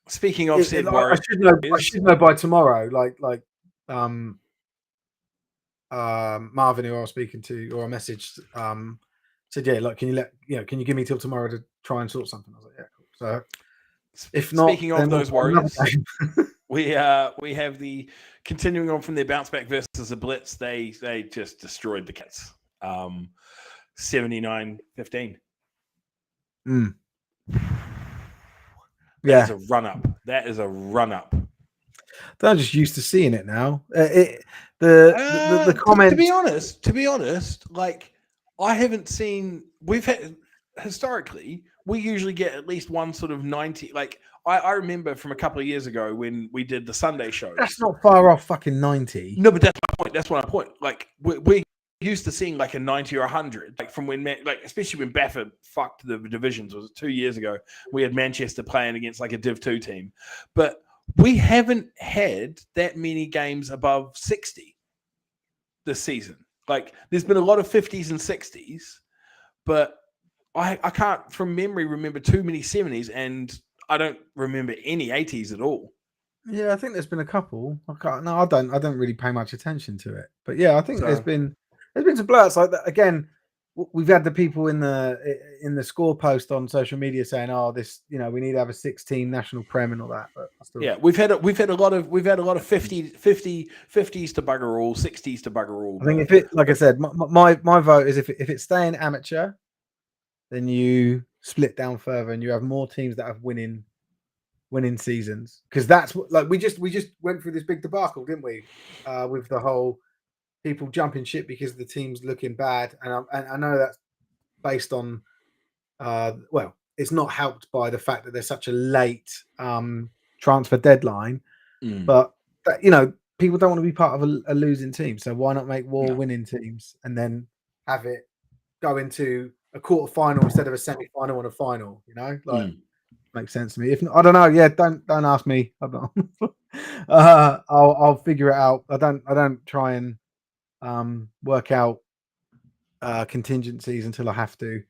speaking of said Warriors, I should know by tomorrow. Marvin, who I was speaking to, or I messaged, said, "Yeah, like, can you give me till tomorrow to try and sort something?" I was like, "Yeah, cool." So, if not, speaking of those Warriors, we have the continuing on from their bounce back versus the Blitz. They just destroyed the Cats, 79-15. That is a run up. I'm just used to seeing it now. The comment. To be honest, like I haven't seen. We've had historically, we usually get at least one sort of 90. Like I remember from a couple of years ago when we did the Sunday shows. That's not far off fucking 90. No, but that's my point. That's my point. Like we used to seeing like a 90 or 100, like from when, like especially when Baffert fucked the divisions. Was 2 years ago? We had Manchester playing against like a Div 2 team, but we haven't had that many games above 60 this season. Like there's been a lot of 50s and 60s, but I can't from memory remember too many 70s, and I don't remember any 80s at all. Yeah, I think there's been a couple. I don't really pay much attention to it, but yeah, I think there's been some blowouts like that. Again, we've had the people in the score post on social media saying, "Oh, this, we need to have a 16 national prem and all that." But we've had a lot of 50s to bugger all, 60s to bugger all. I think if it, like I said, my vote is if it's staying amateur, then you split down further and you have more teams that have winning seasons, because that's what, like we just went through this big debacle, didn't we? With the whole people jumping ship because the team's looking bad, and I know that's based on it's not helped by the fact that there's such a late transfer deadline, but people don't want to be part of a losing team, so why not make winning teams and then have it go into a quarter final instead of a semi final and a final? makes sense to me. If I don't know, yeah, don't ask me. I'm not. I'll figure it out. I don't try and work out contingencies until I have to.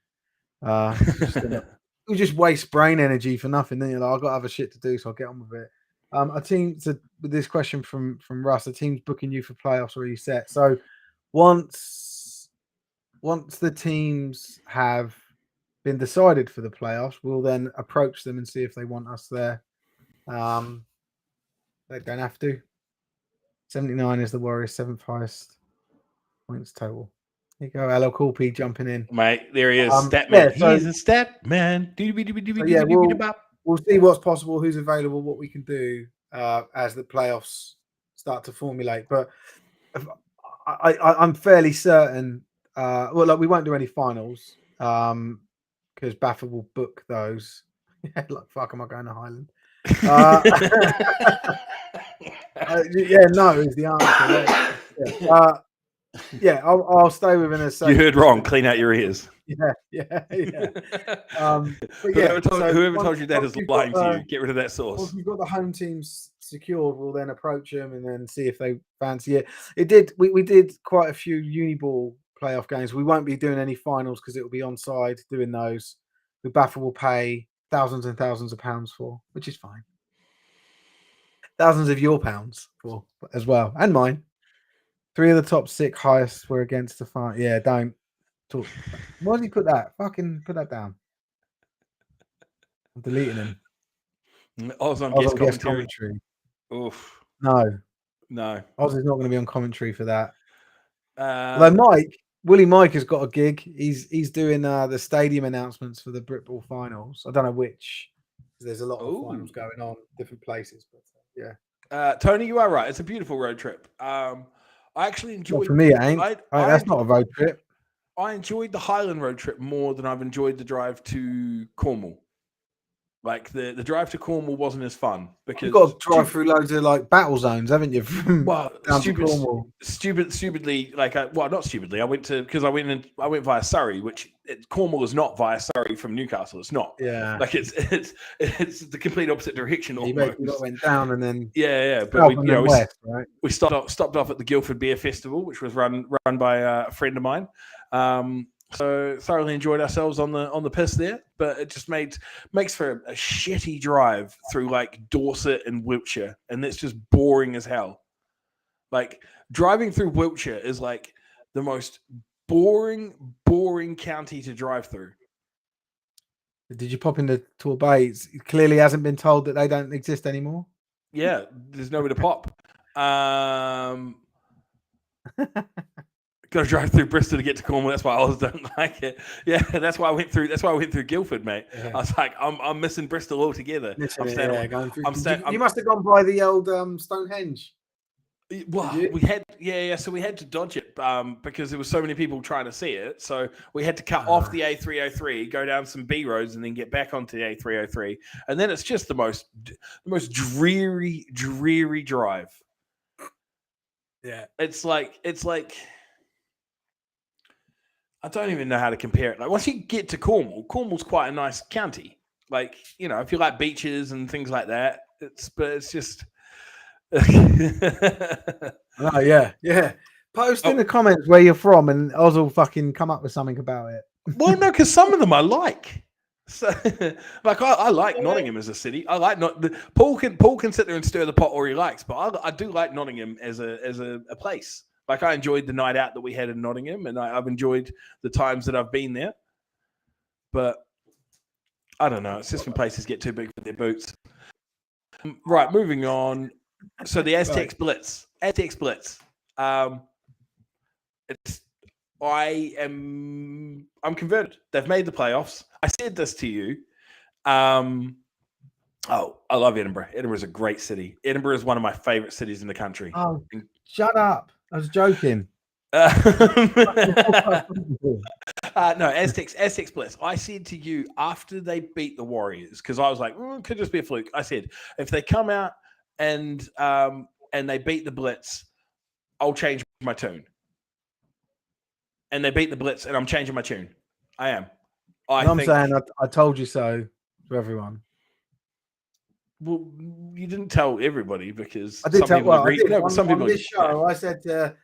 You just waste brain energy for nothing. Then you're like, I've got other shit to do, so I'll get on with it. A team. So with this question from Russ, a team's booking you for playoffs, or are you set? So once the teams have been decided for the playoffs, we'll then approach them and see if they want us there. They don't have to. 79 is the Warriors' 7th highest points total. There you go, LL Cool P jumping in. Mate, there he is. Statman. Yeah, so, He's a stat man. Yeah, we'll see what's possible, who's available, what we can do as the playoffs start to formulate. But I'm fairly certain. We won't do any finals because Baffa will book those. Yeah, like fuck, am I going to Highland? No is the answer. Yeah, I'll stay within a. You heard wrong. Clean out your ears. Yeah. Whoever told you that is lying to you. Get rid of that source. Once we've got the home teams secured, we'll then approach them and then see if they fancy it. We did quite a few Uniball playoff games. We won't be doing any finals because it will be onside doing those. The Baffa will pay thousands and thousands of pounds for, which is fine. Thousands of your pounds for as well, and mine. 3 of the top 6 highest were against the final. Yeah, don't talk. Why did he put that? Fucking put that down. I'm deleting him. Oz on guest commentary. Oof. No. Oz is not going to be on commentary for that. Although Willie Mike has got a gig. He's doing the stadium announcements for the Britball finals. I don't know which. There's a lot of finals going on, different places. But yeah. Tony, you are right. It's a beautiful road trip. I actually enjoyed. For me, it ain't. That's not a road trip. I enjoyed the Highland road trip more than I've enjoyed the drive to Cornwall. Like the drive to Cornwall wasn't as fun because you've got to drive through loads of like battle zones, haven't you? Stupidly, not stupidly. I went via Surrey, which Cornwall is not via Surrey from Newcastle. It's not. Yeah, like it's the complete opposite direction. Almost. You went down and then But we stopped off at the Guildford Beer Festival, which was run by a friend of mine. So thoroughly enjoyed ourselves on the piss there, but it just makes for a shitty drive through like Dorset and Wiltshire, and that's just boring as hell. Like driving through Wiltshire is like the most boring county to drive through. Did you pop into Torbay? It clearly hasn't been told that they don't exist anymore. Yeah, there's nowhere to pop. Got to drive through Bristol to get to Cornwall. That's why I don't like it. Yeah, that's why I went through Guildford, mate. Yeah. I was like, I'm missing Bristol altogether. You must have gone by the old Stonehenge. Well, we had so we had to dodge it because there were so many people trying to see it. So we had to cut off the A303, go down some B roads, and then get back onto the A303. And then it's just the most dreary drive. Yeah, it's like. I don't even know how to compare it. Like once you get to Cornwall's quite a nice county. Like, you know, if you like beaches and things like that, it's just. Oh yeah. Post in the comments where you're from, and Oz will fucking come up with something about it. Well, no, because some of them I like. So, like I like Nottingham as a city. I like Paul can sit there and stir the pot all he likes, but I do like Nottingham as a place. Like I enjoyed the night out that we had in Nottingham, and I've enjoyed the times that I've been there. But I don't know. It's just when places get too big for their boots. Right, moving on. So the Aztecs Blitz. I'm converted. They've made the playoffs. I said this to you. I love Edinburgh. Edinburgh's a great city. Edinburgh is one of my favorite cities in the country. Oh, shut up. I was joking. No, Aztecs Blitz. I said to you after they beat the Warriors, because I was like, it could just be a fluke. I said, if they come out and they beat the Blitz, I'll change my tune. And they beat the Blitz, and I'm changing my tune. I am. I'm saying I told you so to everyone. Well, you didn't tell everybody because I did some people agree. No, on, some people on this show. I said to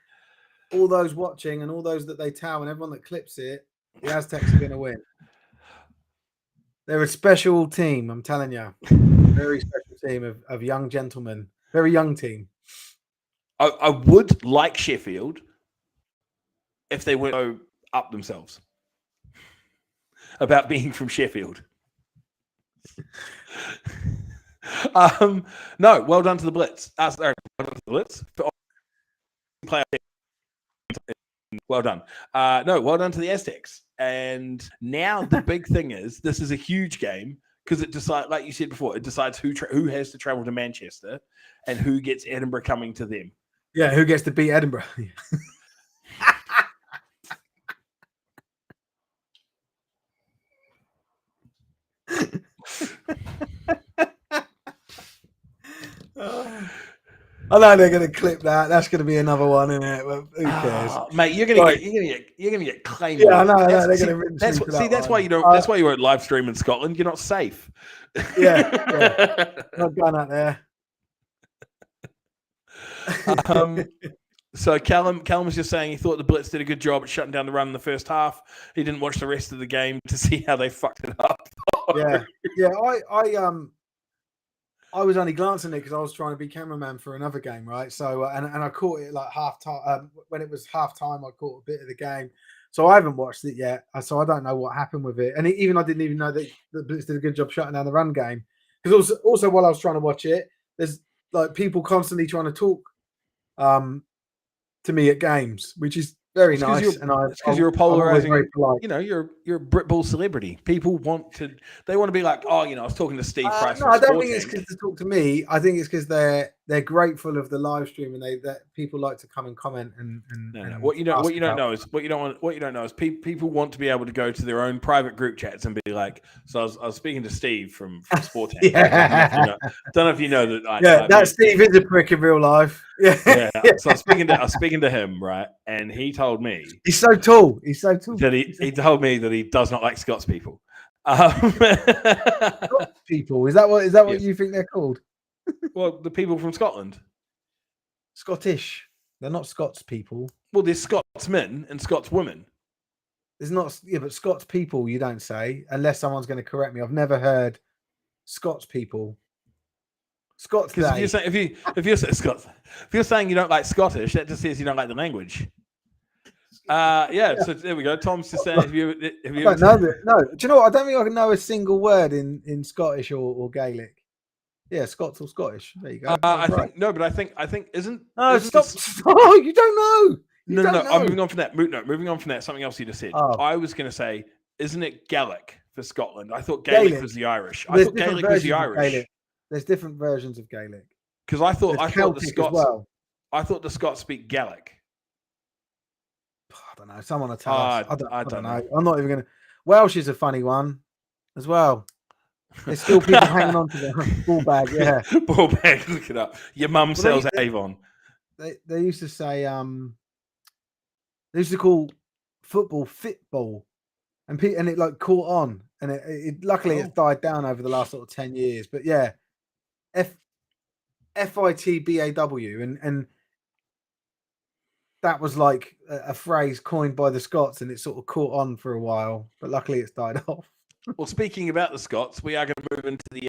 all those watching and all those that they tell and everyone that clips it, the Aztecs are going to win. They're a special team, I'm telling you. Very special team of young gentlemen. Very young team. I would like Sheffield if they went so up themselves about being from Sheffield. No, well done to the Blitz. Sorry, well done to the Blitz. Well done. No, well done to the Aztecs. And now the big thing is, this is a huge game because it decides, like you said before, it decides who has to travel to Manchester and who gets Edinburgh coming to them. Yeah, who gets to beat Edinburgh? I know they're going to clip that. That's going to be another one, isn't it? But who cares, mate? You're going to get claimed. Yeah, I know. They're going to. That's why you don't. That's why you won't live stream in Scotland. You're not safe. Yeah. Not going out there. So Callum was just saying he thought the Blitz did a good job at shutting down the run in the first half. He didn't watch the rest of the game to see how they fucked it up. Yeah. I was only glancing at it because I was trying to be cameraman for another game, right? So and I caught it like half time. When it was half time, I caught a bit of the game. So I haven't watched it yet. So I don't know what happened with it. And I didn't even know that the Blitz did a good job shutting down the run game. Because also while I was trying to watch it, there's like people constantly trying to talk to me at games, which is very nice. And because you're a polarizing, you're a Britball celebrity. People want to be like, I was talking to Steve Price. No, I don't think it's because to talk to me. I think it's because they're grateful of the live stream and that people like to come and comment and what you don't know is people want to be able to go to their own private group chats and be like. So I was speaking to Steve from Sporting. Yeah. Don't know if you know that. That Steve is a prick in real life. Yeah. So I was speaking to him, right, and he told me he's so tall. That he told me that he does not like Scots people. Scots people, is that what you think they're called? Well, the people from Scotland, Scottish. They're not Scots people. Well, there's Scotsmen and Scotswomen. There's not, but Scots people you don't say unless someone's going to correct me. I've never heard Scots people. Scots. Because if you're saying you don't like Scottish, that just says you don't like the language. So there we go. Tom's just saying, have you don't know that. No, do you know what? I don't think I can know a single word in Scottish or Gaelic. Yeah, Scots or Scottish. There you go. I think isn't. No, stop. Oh, you don't know. No. I'm moving on from that. Moving on from that. Something else you just said. Oh. I was going to say, isn't it Gaelic for Scotland? I thought Gaelic was the Irish. I thought Gaelic was the Irish. There's different versions of Gaelic. Because I thought the Scots. Well. I thought the Scots speak Gaelic. I don't know. Someone will tell us. I don't know. I'm not even going to. Welsh is a funny one as well. There's still people hanging on to the ball bag. Yeah. Ball bag. Look it up. Your mum sells Avon. They used to say, they used to call football fitball. And it like caught on. And it luckily it's died down over the last sort of 10 years. But yeah. FITBAW. And that was like a phrase coined by the Scots, and it sort of caught on for a while, but luckily it's died off. Well, speaking about the Scots, we are going to move into the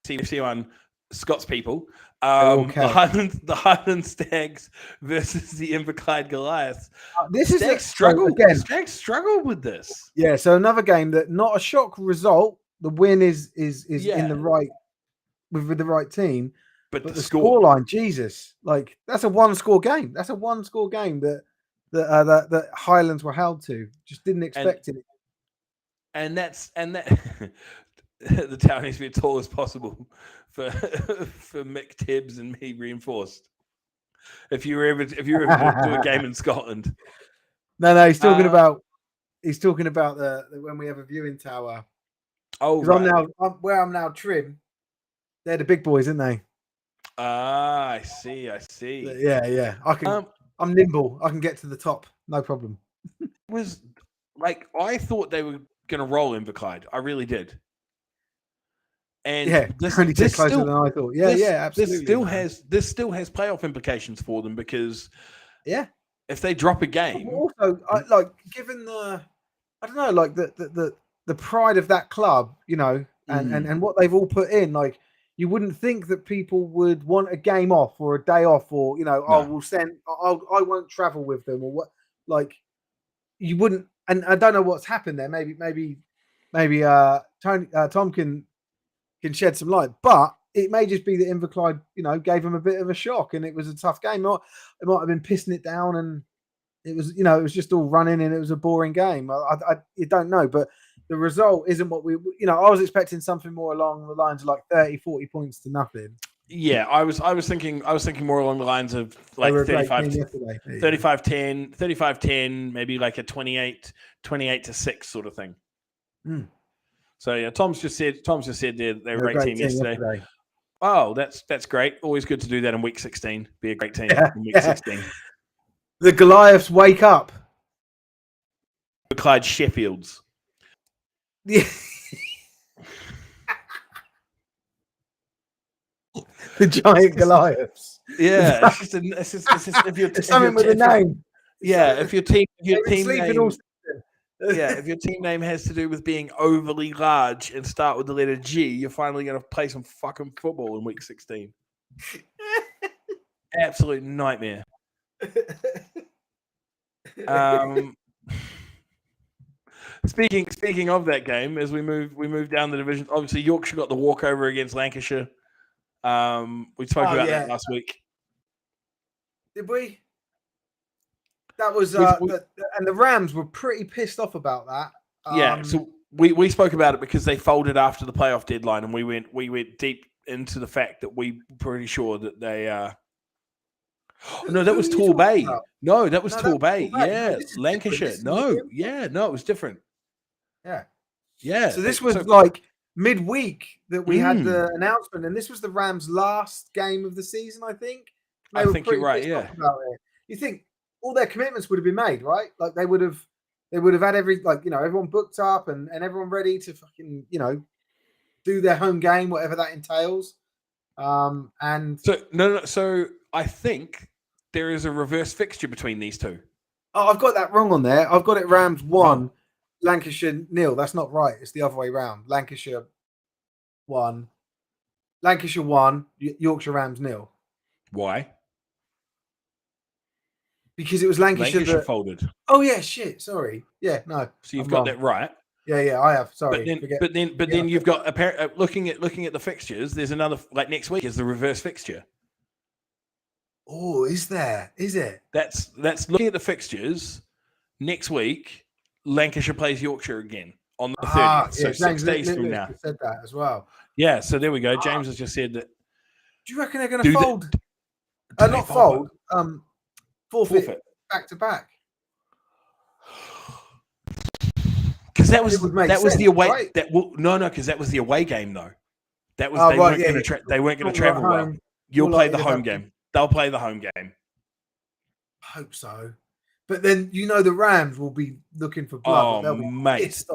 TFC1 Scots people. The Highland Stags versus the Inverclyde Goliaths. This is Stags struggle with this. Yeah, so another game that not a shock result. The win is in the right with the right team. But the scoreline, Jesus, like that's a one-score game. That's a one-score game that Highlands were held to. Just didn't expect it. And that the town needs to be as tall as possible for Mick Tibbs and me reinforced. If you were ever to do a game in Scotland, no, he's talking about the when we have a viewing tower. Oh, right. I'm now trim. They're the big boys, aren't they? I see. Yeah. I'm nimble. I can get to the top. No problem. Was like I thought they were going to roll Inverclyde. I really did. And only did closer than I thought. Absolutely. This still has playoff implications for them because if they drop a game, also given the I don't know, like the pride of that club, and what they've all put in, like you wouldn't think that people would want a game off or a day off, or I won't travel with them or what, like you wouldn't. And I don't know what's happened there. Maybe Tom can shed some light, but it may just be that Inverclyde, gave him a bit of a shock, and it was a tough game. It might have been pissing it down, and it was, it was just all running, and it was a boring game. You don't know, but the result isn't what we, I was expecting something more along the lines of like 30, 40 points to nothing. Yeah, I was thinking more along the lines of like 35-10, maybe like a 28-6 sort of thing. So yeah, Tom's just said they're a great team yesterday. Oh, that's great. Always good to do that in week 16. Be a great team in week 16. The Goliaths wake up. The Clyde Sheffields. Yeah. The giant Goliaths. Yeah, it's just if something with a name. Yeah, if your team name, if your team name has to do with being overly large and start with the letter G, you're finally going to play some fucking football in week 16. Absolute nightmare. Speaking of that game, as we move down the division, obviously Yorkshire got the walkover against Lancashire. We spoke about that last week. Did we? That was and the Rams were pretty pissed off about that. So we spoke about it because they folded after the playoff deadline, and we went deep into the fact that we were pretty sure that they. No, that was Torbay. No, that was Torbay. Yeah, Lancashire. No, it was different. Yeah. So this was like midweek that we had the announcement, and this was the Rams' last game of the season, I think. I think you're right. Yeah. You think all their commitments would have been made, right? Like they would have had everyone booked up and everyone ready to fucking, do their home game, whatever that entails. And so I think there is a reverse fixture between these two. Oh, I've got that wrong on there. I've got it Rams 1, Lancashire 0. That's not right. It's the other way round. Lancashire 1, Yorkshire Rams 0. Why? Because it was Lancashire folded. Oh yeah, shit. Sorry. Yeah, no. So you've got that right. Yeah, I have. Sorry. But then you've got looking at the fixtures. There's another, like next week is the reverse fixture. Oh, is there? Is it? That's looking at the fixtures. Next week, Lancashire plays Yorkshire again on the 30th. So James 6 days from now. Said that as well. Yeah. So there we go. James has just said that. Do you reckon they're going to fold? Not fold. Forfeit back to back. Because that was the away. Right? Because that was the away game though. That was they weren't going to travel well. You'll play the home game. They'll play the home game. I hope so. But then the Rams will be looking for blood. Oh, mate.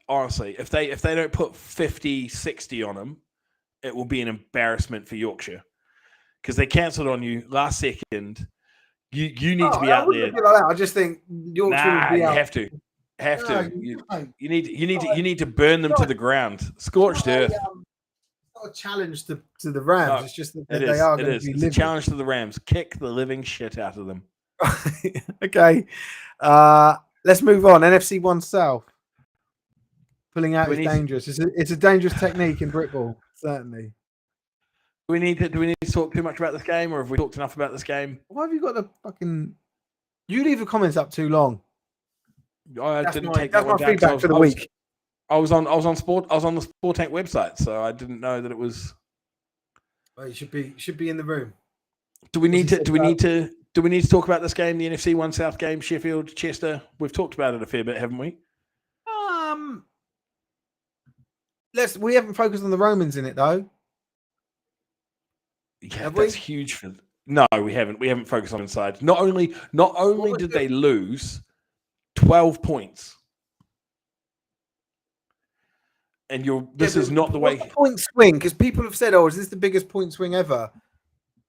Honestly, if they don't put 50, 60 on them, it will be an embarrassment for Yorkshire because they cancelled on you last second. You need to be out there. Like I just think Yorkshire would be out. You have to. You need to burn them to the ground. Scorched earth. It's not a challenge to the Rams. No, it's just that they are going to be living. It's a challenge to the Rams. Kick the living shit out of them. Okay. Let's move on. NFC 1 South. Pulling out is dangerous. It's a dangerous technique in Britball, certainly. Do we need to talk too much about this game, or have we talked enough about this game? Why have you got the fucking? You leave the comments up too long. That's my feedback for the week. I was on the Sport Tank website, so I didn't know that it was. Well, you should be in the room. Do we need to talk about this game, the NFC 1 South game, Sheffield, Chester? We've talked about it a fair bit, haven't we? We haven't focused on the Romans in it though. Yeah, that's huge for. No, we haven't. We haven't focused on inside. Not only did they lose 12 points and this is not the way. Point swing, because people have said, "Oh, is this the biggest point swing ever?"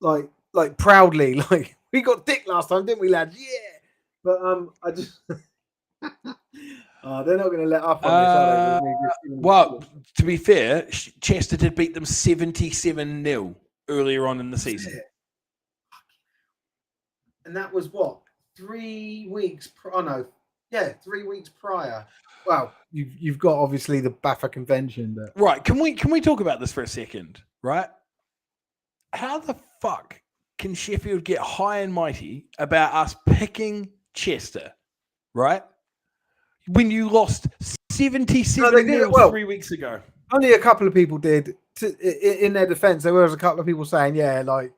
Like proudly, like we got dick last time, didn't we, lads? Yeah, but I just they're not going to let up on this, are they? Well, to be fair, Chester did beat them 77-0 earlier on in the season, and that was what 3 weeks. 3 weeks prior. Well, you've got obviously the Baffa convention, but right? Can we talk about this for a second? Right? How the fuck can Sheffield get high and mighty about us picking Chester? Right? When you lost 77-0 3 weeks ago. Only a couple of people did. In their defense, there was a couple of people saying, yeah, like,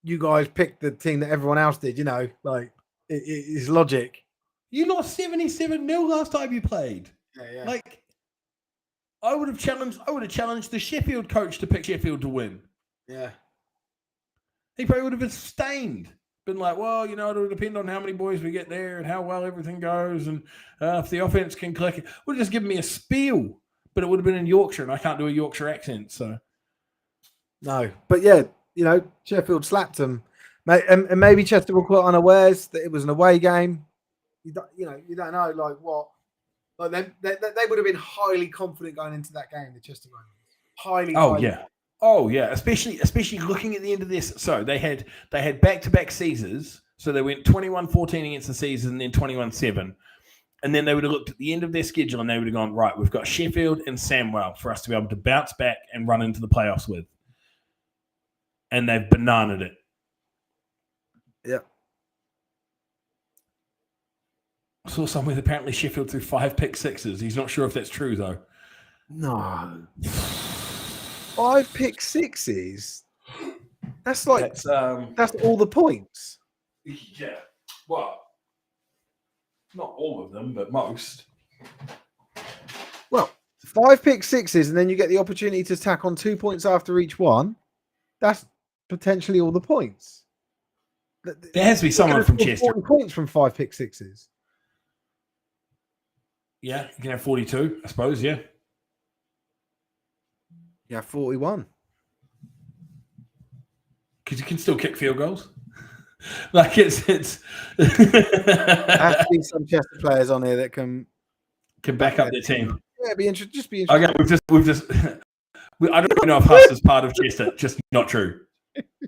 you guys picked the team that everyone else did, like, it's logic. You lost 77-0 last time you played. Yeah. Like, I would have challenged the Sheffield coach to pick Sheffield to win. Yeah. He probably would have been sustained. Been like, well, it'll depend on how many boys we get there and how well everything goes, and if the offense can click. It would have just given me a spiel, but it would have been in Yorkshire, and I can't do a Yorkshire accent, so. No, but yeah, Sheffield slapped them, and maybe Chester were quite unawares that it was an away game. You don't know, like what, like they would have been highly confident going into that game. The Chester Romans, highly. Oh yeah, especially looking at the end of this. So they had back-to-back Caesars. So they went 21-14 against the Caesars and then 21-7. And then they would have looked at the end of their schedule and they would have gone, right, we've got Sheffield and Samwell for us to be able to bounce back and run into the playoffs with. And they've bananaed it. Yeah. I saw somewhere that apparently Sheffield threw 5 pick sixes. He's not sure if that's true though. No. 5 pick sixes. That's like that's all the points. Yeah. Well, not all of them, but most. Well, 5 pick sixes, and then you get the opportunity to tack on 2 points after each one. That's potentially all the points. There has to be someone from Chester. 40 points from 5 pick sixes. Yeah, you can have 42, I suppose. Yeah. Yeah, 41. Because you can still kick field goals. Like it's. There has to be some Chester players on here that can back up their team. Yeah, be interesting. Just be interesting. Okay, we've just. I don't know if Huss is part of Chester. Just not true.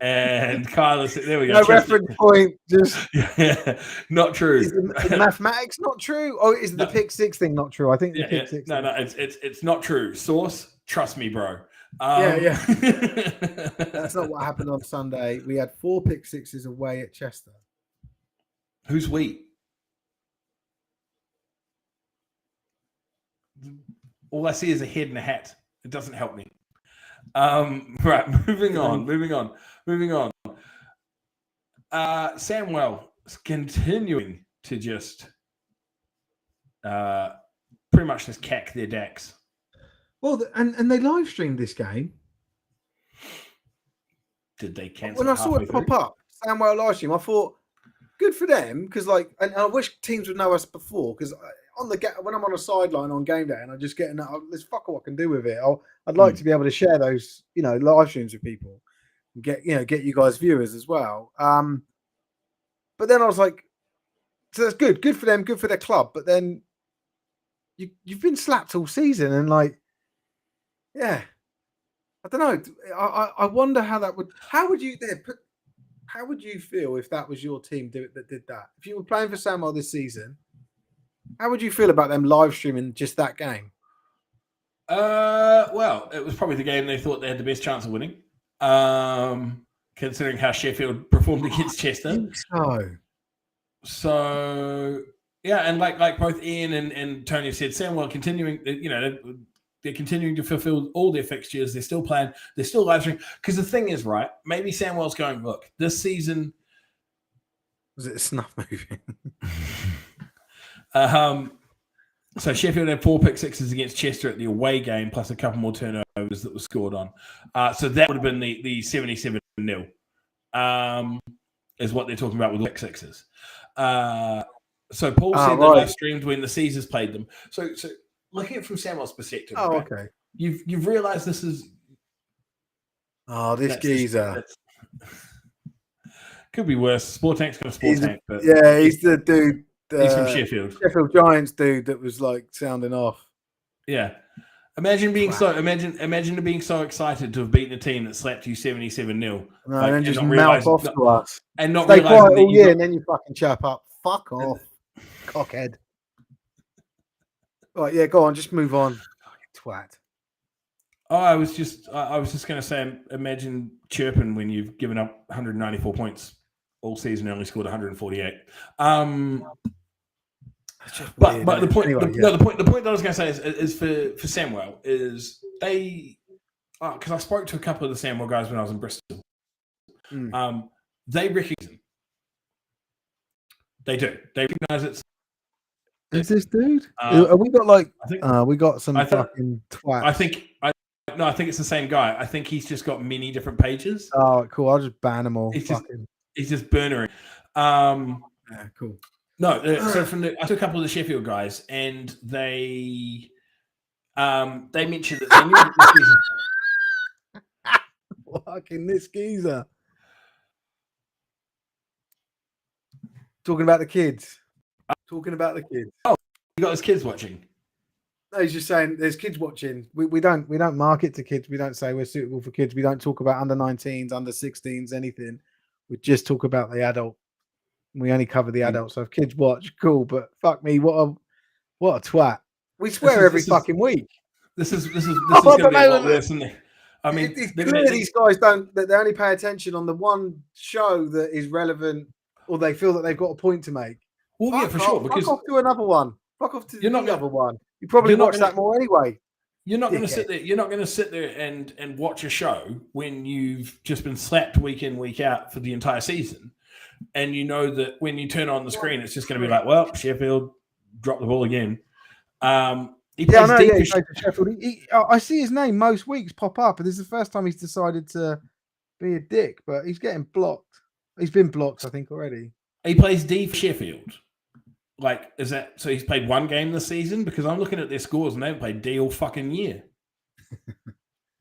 And Carlos, there we go. No reference point. Just not true. Is mathematics not true? Or is the pick six thing not true? I think the pick six. No, it's not true. Source, trust me, bro. Yeah. That's not what happened on Sunday. We had 4 pick sixes away at Chester. Who's we? All I see is a head and a hat. It doesn't help me. Right, moving on. Samwell is continuing to just pretty much just cack their decks. Well, and they live streamed this game. Did they cancel? When I saw it pop up, Samwell live stream, I thought, good for them, because and I wish teams would know us before, because when I'm on a sideline on game day and I just get there's fuck all I can do with it. I'd like to be able to share those, live streams with people, and get you guys viewers as well. But then I was like, so that's good for them, good for their club. But then you've been slapped all season, and like, yeah, I don't know. I wonder how that would. How would you feel if that was your team that did that? If you were playing for Samuel this season, how would you feel about them live streaming just that game? Well, it was probably the game they thought they had the best chance of winning. Considering how Sheffield performed against Chester. I think so yeah, and like both Ian and Tony have said, Samwell continuing, they're continuing to fulfill all their fixtures. They're still playing. They're still live streaming. Because the thing is, right, maybe Samwell's going, look, this season. Was it a snuff movie? So Sheffield had 4 pick sixes against Chester at the away game, plus a couple more turnovers that were scored on. So that would have been the 77-0, is what they're talking about with pick sixes. So Paul said they live streamed when the Caesars played them. So looking at it from Samuel's perspective. Oh, right? okay. You've realised this is. Oh, this geezer. Could be worse. Sport Tank's got a Sport Tank, but he's the dude. He's from Sheffield. Sheffield Giants dude that was like sounding off. Yeah. Imagine being imagine being so excited to have beaten a team that slapped you 77-0. No, and then just mouth off to us. And not stay quiet all year, got... and then you fucking chap up. Fuck off, cockhead. Right, yeah, go on, just move on. Twat. Oh, I was just going to say, imagine chirping when you've given up 194 points all season and only scored 148. But the point, anyway, the point that I was going to say is for Samwell is they, because I spoke to a couple of the Samwell guys when I was in Bristol. They recognize him. They do. They recognize it. Is this dude? Have we got like? We got some fucking twats. I think it's the same guy. I think he's just got many different pages. Oh, cool. I'll just ban them all. He's just burnering. Yeah, cool. No, so I took a couple of the Sheffield guys, and they mentioned that they knew that this season. Fucking this geezer. Talking about the kids. Oh, you got his kids watching. No, he's just saying there's kids watching. We don't market to kids. We don't say we're suitable for kids. We don't talk about under 19s, under 16s, anything. We just talk about the adult. We only cover the adults. So if kids watch, cool. But fuck me, what a twat. We swear every fucking week. This is going to be a lot worse, isn't it? I mean, it's clear these guys they only pay attention on the one show that is relevant, or they feel that they've got a point to make. Well, yeah, for sure. Because fuck off to another one. Fuck off to the other one. You probably watch that more anyway. You're not going to sit there. You're not going to sit there and watch a show when you've just been slapped week in, week out for the entire season, and you know that when you turn on the screen, it's just going to be like, well, Sheffield dropped the ball again. He plays for Sheffield. I see his name most weeks pop up, and this is the first time he's decided to be a dick. But he's getting blocked. He's been blocked, I think, already. He plays D for Sheffield. Like, is that so? He's played one game this season because I'm looking at their scores and they haven't played D all fucking year.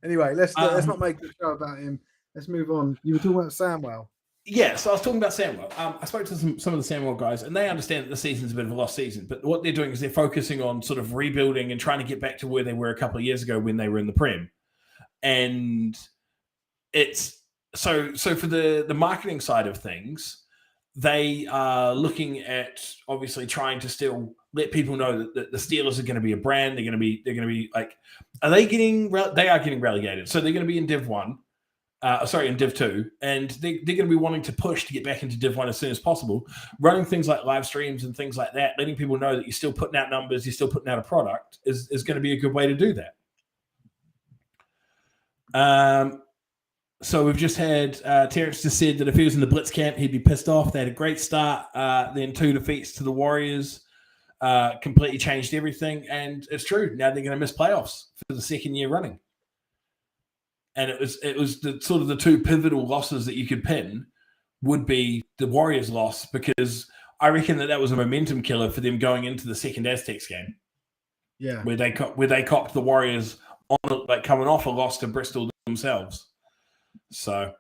Anyway, let's not make the show about him. Let's move on. You were talking about Samwell. Yeah, so I was talking about Samwell. I spoke to some of the Samwell guys, and they understand that the season's a bit of a lost season. But what they're doing is they're focusing on sort of rebuilding and trying to get back to where they were a couple of years ago when they were in the Prem. And it's so for the marketing side of things. They are looking at obviously trying to still let people know that the Steelers are going to be a brand. They're going to be like, they are getting relegated. So they're going to be in Div 1, in Div 2, and they're going to be wanting to push to get back into Div 1 as soon as possible, running things like live streams and things like that, letting people know that you're still putting out numbers, you're still putting out a product is going to be a good way to do that. So we've just had Terrence just said that if he was in the Blitz camp, he'd be pissed off. They had a great start, then 2 defeats to the Warriors, completely changed everything. And it's true. Now they're going to miss playoffs for the second year running. And it was the sort of the 2 pivotal losses that you could pin would be the Warriors loss, because I reckon that was a momentum killer for them going into the second Aztecs game. Yeah, where they copped the Warriors on coming off a loss to Bristol themselves. So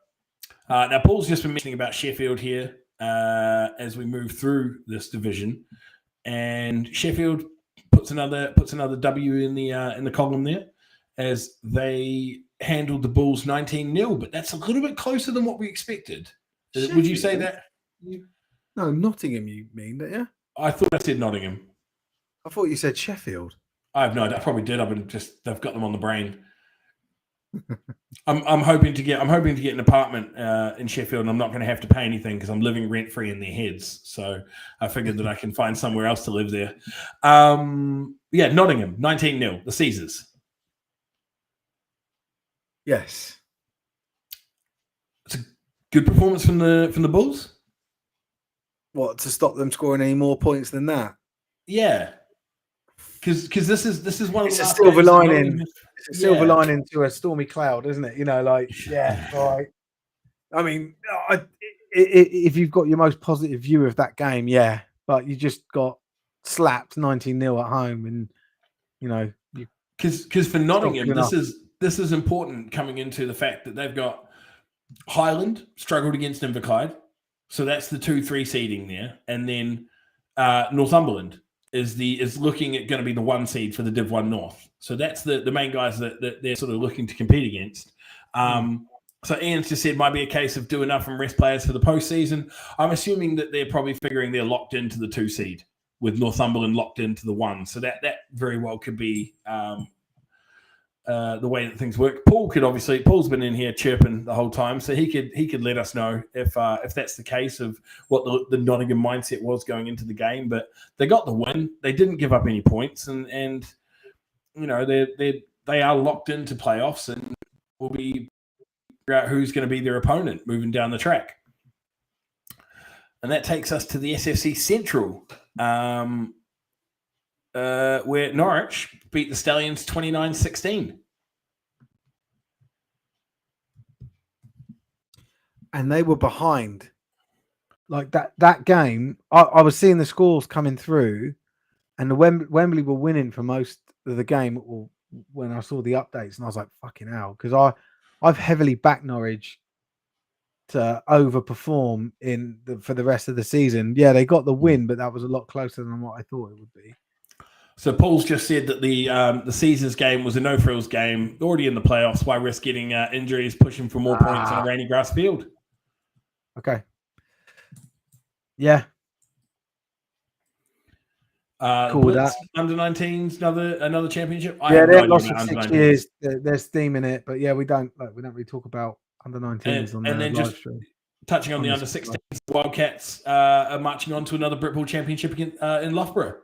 now Paul's just been mentioning about Sheffield here as we move through this division, and Sheffield puts another W in the column there as they handled the Bulls 19-0, but that's a little bit closer than what we expected. Sheffield. Would you say that? No, Nottingham. You mean that? Yeah. I thought I said Nottingham. I thought you said Sheffield. I have no idea. I probably did. They've got them on the brain. I'm hoping to get an apartment in Sheffield, and I'm not going to have to pay anything because I'm living rent free in their heads. So I figured that I can find somewhere else to live there. Nottingham 19-0, the Caesars. Yes, it's a good performance from the Bulls. What, to stop them scoring any more points than that? Yeah. Because this is one of the silver lining. It's a silver lining to a stormy cloud, isn't it? Right. I mean, if you've got your most positive view of that game, but you just got slapped 19-0 at home, and because for Nottingham, this is important coming into the fact that they've got Highland struggled against Inverclyde, so that's the 2-3 seeding there, and then Northumberland is looking at going to be the 1 seed for the Div 1 North. So that's the main guys that they're sort of looking to compete against. So Ian's just said might be a case of do enough and rest players for the postseason. I'm assuming that they're probably figuring they're locked into the 2 seed with Northumberland locked into the 1. So that very well could be the way that things work. Paul's been in here chirping the whole time, so he could let us know if that's the case of what the Nottingham mindset was going into the game. But they got the win. They didn't give up any points, and they are locked into playoffs, and will be figure out who's going to be their opponent moving down the track. And that takes us to the SFC Central, where Norwich beat the Stallions 29-16. And they were behind. Like that game, I was seeing the scores coming through, and the Wembley were winning for most of the game when I saw the updates, and I was like, fucking hell, because I've heavily backed Norwich to overperform for the rest of the season. Yeah, they got the win, but that was a lot closer than what I thought it would be. So Paul's just said that the Caesars game was a no-frills game, already in the playoffs. Why risk getting injuries, pushing for more points on a rainy grass field? Okay. Yeah. Cool with that. Under 19s, another championship. They've lost for 6 years. There's steam in it, but yeah, we don't really talk about under 19s on the live stream. Touching on the under 16s, Wildcats are marching on to another Britball championship in Loughborough.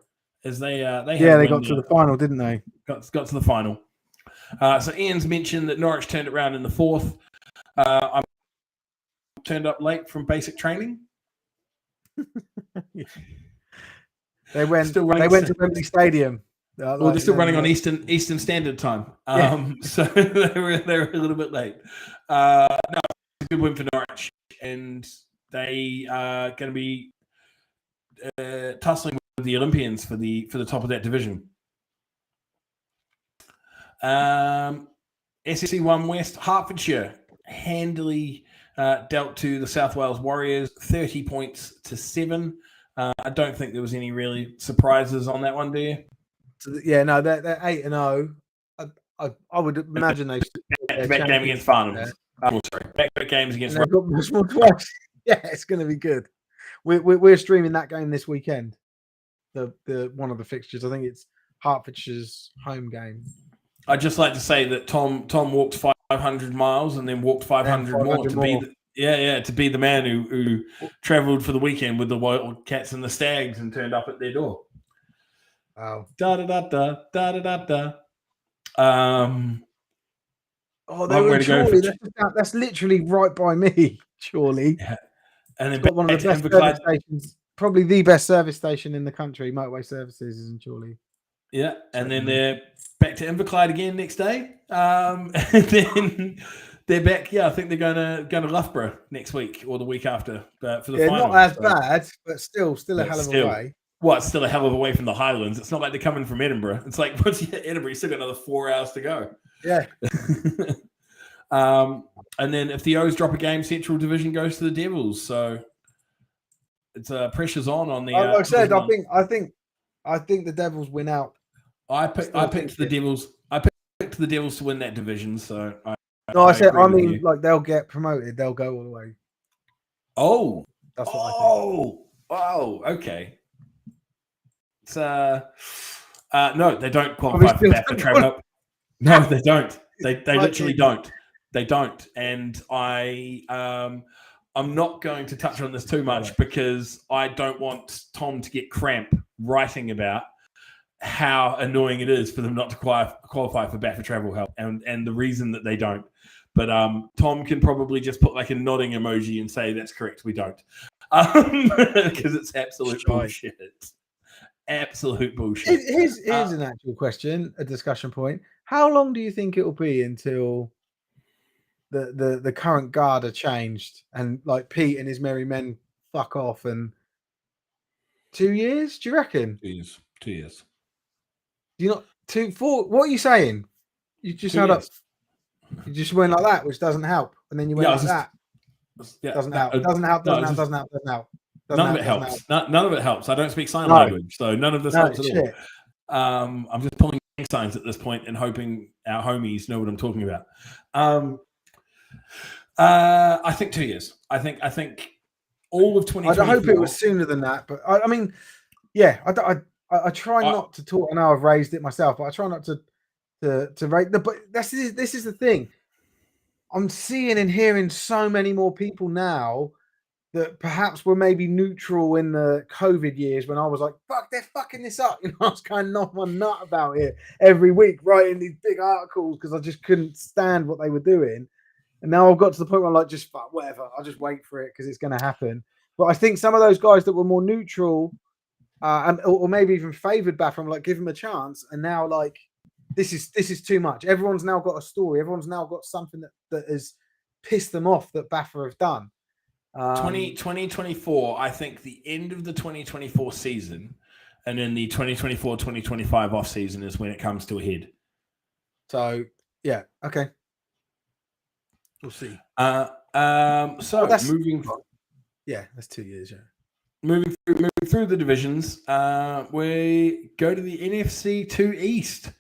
As they got to the final, didn't they? Got to the final. So Ian's mentioned that Norwich turned it around in the fourth. I turned up late from basic training. They went to Wembley Stadium. They're still running on Eastern Standard Time. So they were a little bit late. No, it's a good win for Norwich, and they are going to be tussling with the Olympians for the top of that division. SSC 1 West, Hertfordshire handily dealt to the South Wales Warriors 30 points to 7. I don't think there was any really surprises on that one, do you? Yeah, no, they're 8-0. I would imagine they back game against Farnham. Back games against. Yeah, it's going to be good. We're streaming that game this weekend. The one of the fixtures. I think it's Hertfordshire's home game. I'd just like to say that Tom walked 500 miles and then walked 500 more to be to be the man who travelled for the weekend with the Wildcats and the Stags and turned up at their door. Wow. Da da da da da da da. They were in Chorley. That's literally right by me, Chorley. Yeah. And then got one of the best service stations, probably the best service station in the country. Motorway Services is in Chorley. Yeah, and then they're back to Inverclyde again next day. And then they're back. Yeah, I think they're going to Loughborough next week or the week after. But for the final, not as bad, but still a hell of a way. Well, it's still a hell of a way from the Highlands. It's not like they're coming from Edinburgh. It's like once you hit Edinburgh, you still got another 4 hours to go. Yeah. And then if the O's drop a game, Central Division goes to the Devils. So it's pressure's on the. Like I said, I think the Devils win out. I picked the Devils. I picked the Devils to win that division. So I mean, like they'll get promoted. They'll go all the way. Oh, that's what I think. Oh, okay. It's no, they don't qualify for BAFTA travel. No, they don't. They literally don't. They don't. And I'm not going to touch on this too much because I don't want Tom to get cramp writing about how annoying it is for them not to qualify for BAFTA travel help and the reason that they don't. But Tom can probably just put like a nodding emoji and say that's correct. We don't, because it's absolute bullshit. Absolute bullshit. Here's an actual question, a discussion point. How long do you think it will be until the current guard are changed and like Pete and his merry men fuck off? And 2 years? Do you reckon? 2 years. 2 years. Do you not? 2-4. What are you saying? You just had up. You just went like that, which doesn't help, and then you went like that. Yeah, doesn't help. Doesn't help. Doesn't help. None of it helps. None of it helps. I don't speak sign language, so none of this helps at all. I'm just pulling signs at this point and hoping our homies know what I'm talking about. I think 2 years. I think all of 2024. I hope it was sooner than that, but I mean, yeah, I try not to talk. I know I've raised it myself, but I try not to rate the. But this is the thing. I'm seeing and hearing so many more people now that perhaps were maybe neutral in the COVID years when I was like, fuck, they're fucking this up. You know, I was kind of off my nut about it every week, writing these big articles because I just couldn't stand what they were doing. And now I've got to the point where I'm like, just fuck, whatever. I'll just wait for it because it's going to happen. But I think some of those guys that were more neutral or maybe even favoured Baffer, I'm like, give them a chance. And now, like, this is too much. Everyone's now got a story. Everyone's now got something that has pissed them off that Baffer have done. 2024, I think the end of the 2024 season and then the 2024-2025 off season is when it comes to a head. So, yeah, okay. We'll see. Moving. Yeah, that's 2 years, yeah. Moving through the divisions, we go to the NFC 2 East.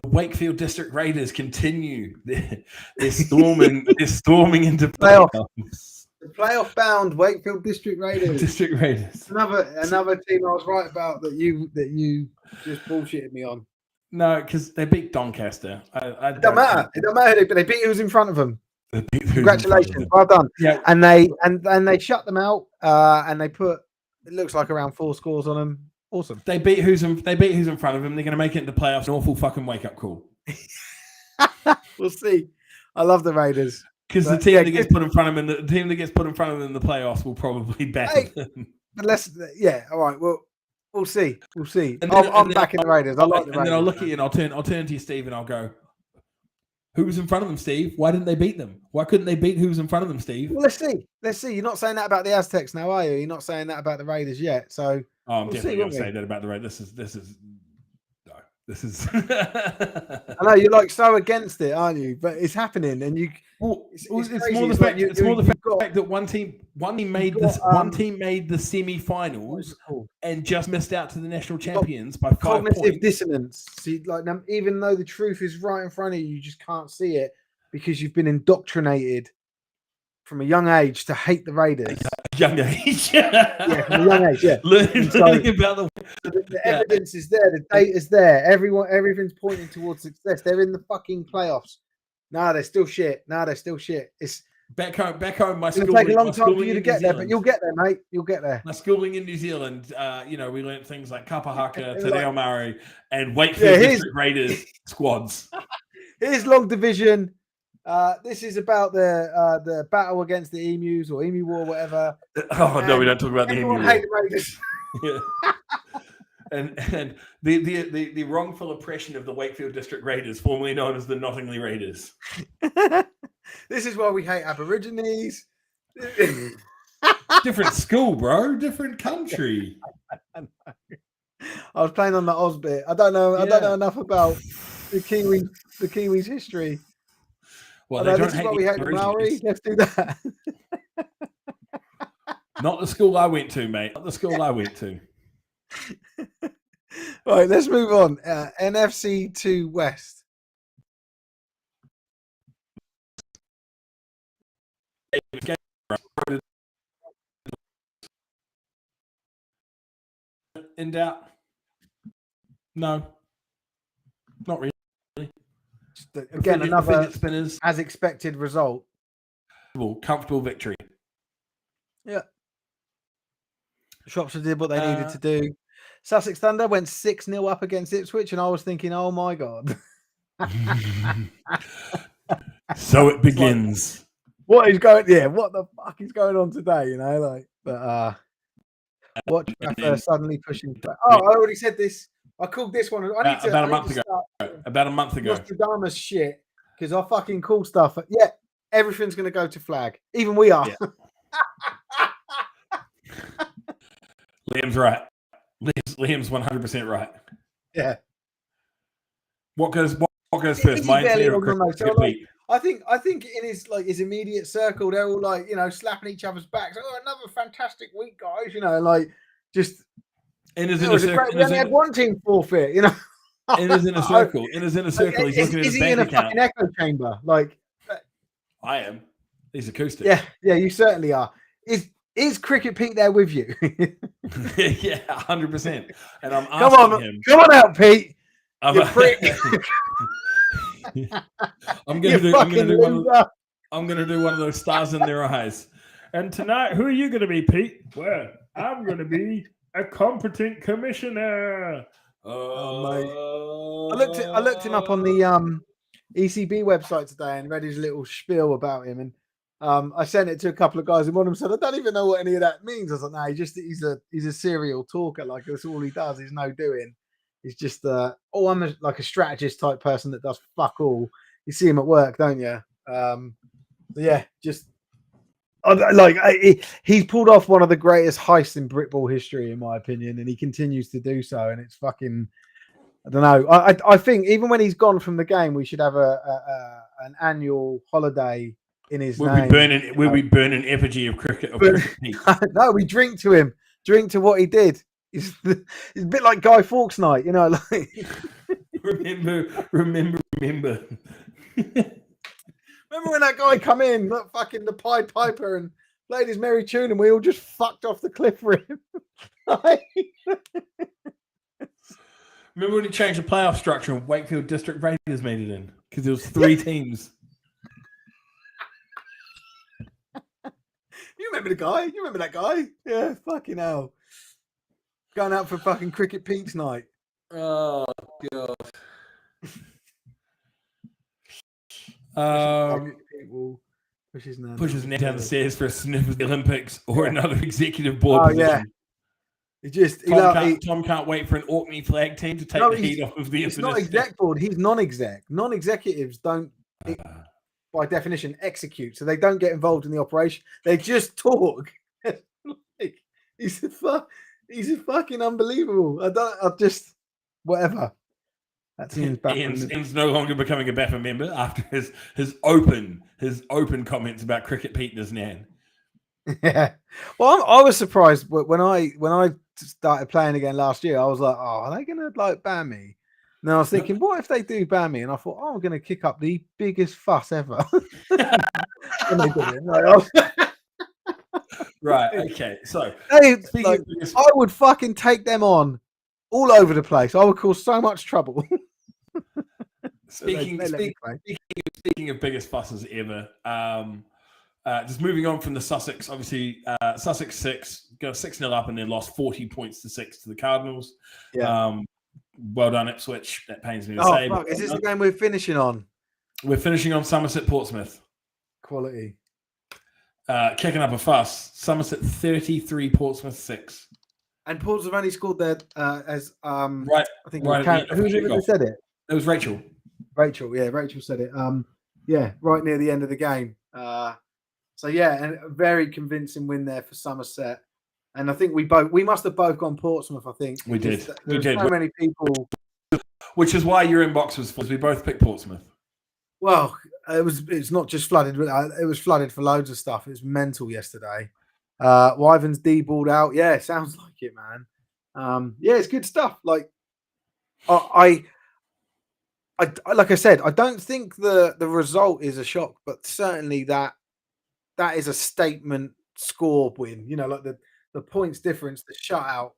The Wakefield District Raiders continue their storming into playoffs. The playoff-bound Wakefield District Raiders. District Raiders. Another team I was right about that you just bullshitted me on. No, because they beat Doncaster. It don't matter. It don't matter. But they beat who's in front of them. Congratulations, well done. Yeah, and they shut them out. And they put, it looks like, around 4 scores on them. Awesome. They beat who's in front of them. They're going to make it into playoffs. An awful fucking wake up call. We'll see. I love the Raiders because the team that gets put in front of them, the team that gets put in front of them in the playoffs will probably batter them. But all right. Well, we'll see. We'll see. I'm backing the Raiders. I like the Raiders. And then I'll look at you and I'll turn to you, Steve, and I'll go, who was in front of them, Steve? Why didn't they beat them? Why couldn't they beat who was in front of them, Steve? Well, let's see. You're not saying that about the Aztecs now, are you? You're not saying that about the Raiders yet. So I'm definitely going to say that about the Raiders. This is. I know you're like so against it, aren't you? But it's happening, and you. Well, it's more the fact. It's more the fact that one team made the semi-finals and just missed out to the national champions by 5 points. Cognitive dissonance. See, like even though the truth is right in front of you, you just can't see it because you've been indoctrinated from a young age to hate the Raiders. Young age, yeah, from a young age, yeah. Learning about the evidence is there, the data's there. Everything's pointing towards success. They're in the fucking playoffs. Nah, they're still shit. It's back home. My schooling, take a long time for you to get there, but you'll get there, mate. You'll get there. My schooling in New Zealand, we learned things like Kapahaka, Te Reo Maori, and Wakefield District Raiders squads. Here's Long Division. This is about the battle against the emus or emu war, whatever. Oh no, we don't talk about the emu war. Hate the Raiders. Yeah. And the wrongful oppression of the Wakefield District Raiders, formerly known as the Nottingley Raiders. This is why we hate Aborigines. Different school, bro. Different country. I was playing on the Oz bit. I don't know enough about the Kiwis' history. Well, they don't hate we hate the Maori. Let's do that. Not the school I went to, mate. Not the school I went to. Right, let's move on. NFC 2 West. In doubt? No, not really. Again, another as expected result. Comfortable victory. Yeah. Shropshire did what they needed to do. Sussex Thunder went 6-0 up against Ipswich, and I was thinking, oh my God. So it begins. What the fuck is going on today? You know, watch suddenly pushing. I already said this. I called this one. About a month ago. Nostradamus shit, because I fucking call stuff. Yeah, everything's going to go to flag. Even we are. Yeah. Liam's right. Liam's 100% right. Yeah. What goes first? My fear of Cricket Pete. I think in his immediate circle, they're all like, slapping each other's backs. Oh, another fantastic week, guys. Just in his inner circle. We only had one team forfeit. In his inner circle. He's looking at his bank account. Is he in a fucking echo chamber? I am. He's acoustic. Yeah, you certainly are. Is Cricket Pete there with you? Yeah, 100%. And I'm asking him. Come on out, Pete. You prick. I'm gonna do one of those stars in their eyes. And tonight, who are you gonna be, Pete? Well, I'm gonna be a competent commissioner. Mate. I looked him up on the ECB website today and read his little spiel about him, and I sent it to a couple of guys, and one of them said, "I don't even know what any of that means." I was like, "No, he's a serial talker. Like that's all he does. He's no doing. He's just I'm a strategist type person that does fuck all." You see him at work, don't you? He's pulled off one of the greatest heists in Britball history, in my opinion, and he continues to do so. And it's fucking, I don't know. I think even when he's gone from the game, we should have an annual holiday in his name. We'll be burning effigy of cricket. No, we drink to him. Drink to what he did. It's a bit like Guy Fawkes night, like. Remember. Remember when that guy come in, that fucking the Pied Piper, and played his merry tune, and we all just fucked off the cliff for him. Remember when he changed the playoff structure and Wakefield District Raiders made it in because there was 3 teams. You remember the guy? You remember that guy? Yeah, fucking hell. Going out for fucking Cricket Pete's night. Oh god. Pushes his neck down the stairs for a sniff of the Olympics or another executive board position. Yeah. Tom can't wait for an Orkney flag team to take the heat off of the It's not exec board. He's non-exec. Non-executives don't, by definition, execute. So they don't get involved in the operation. They just talk. He's fucking unbelievable. Whatever. That's Ian's no longer becoming a BAFA member after his open comments about Cricket Pete and his nan. Yeah. Well, I was surprised when I started playing again last year. I was like, oh, are they going to ban me? And I was thinking, what if they do ban me? And I thought, I'm going to kick up the biggest fuss ever. And they did it. Right. Okay. So I would fucking take them on all over the place. I would cause so much trouble. Speaking of biggest fusses ever, just moving on from the Sussex, obviously Sussex 6 go 6-0 up and then lost 40 points to 6 to the Cardinals. Yeah. Well done, Ipswich. That pains me to say. Fuck. Is this the game we're finishing on? We're finishing on Somerset Portsmouth. Quality. Kicking up a fuss. Somerset 33, Portsmouth 6. And Portsmouth only scored there as right. I think who said it? It was Rachel. Rachel said it. Right near the end of the game. And a very convincing win there for Somerset. And I think we must have both gone Portsmouth. I think we did. So many people, which is why your inbox was full. We both picked Portsmouth. Well, it's not just flooded. It was flooded for loads of stuff. It was mental yesterday. Wyverns D-balled out. Yeah, sounds like it, man. It's good stuff. Like I like I said, I don't think the result is a shock, but certainly that is a statement score win. Like the points difference, the shutout.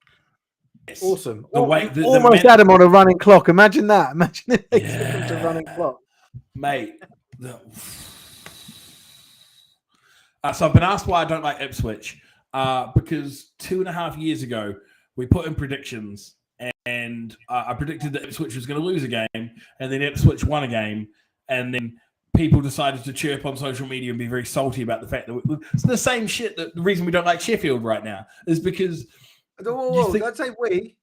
Yes. Awesome. Almost had him on a running clock. Imagine that. Imagine if they took him to running clock. Mate. So I've been asked why I don't like Ipswich. Because 2.5 years ago, we put in predictions and I predicted that Ipswich was going to lose a game, and then Ipswich won a game, and then people decided to chirp on social media and be very salty about the fact that it's the same shit. That the reason we don't like Sheffield right now is because don't say we.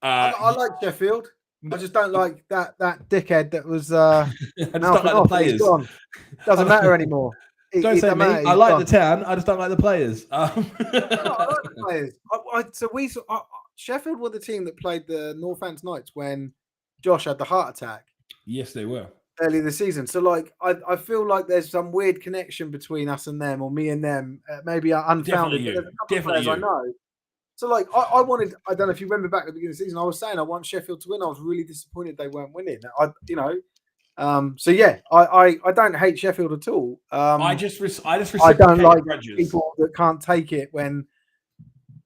I like Sheffield. I just don't like that dickhead that was. I just don't like the players. Doesn't matter anymore. Don't say me. I like the town. I just don't like the players. No, I like the players. Sheffield were the team that played the Northants Knights when Josh had the heart attack. Yes, they were. Early this season. So, like, I feel like there's some weird connection between us and them, or me and them. Maybe unfounded. But there's a couple of players I know. So, like, I wanted. I don't know if you remember back at the beginning of the season. I was saying I want Sheffield to win. I was really disappointed they weren't winning. So yeah, I don't hate Sheffield at all. I don't like people that can't take it when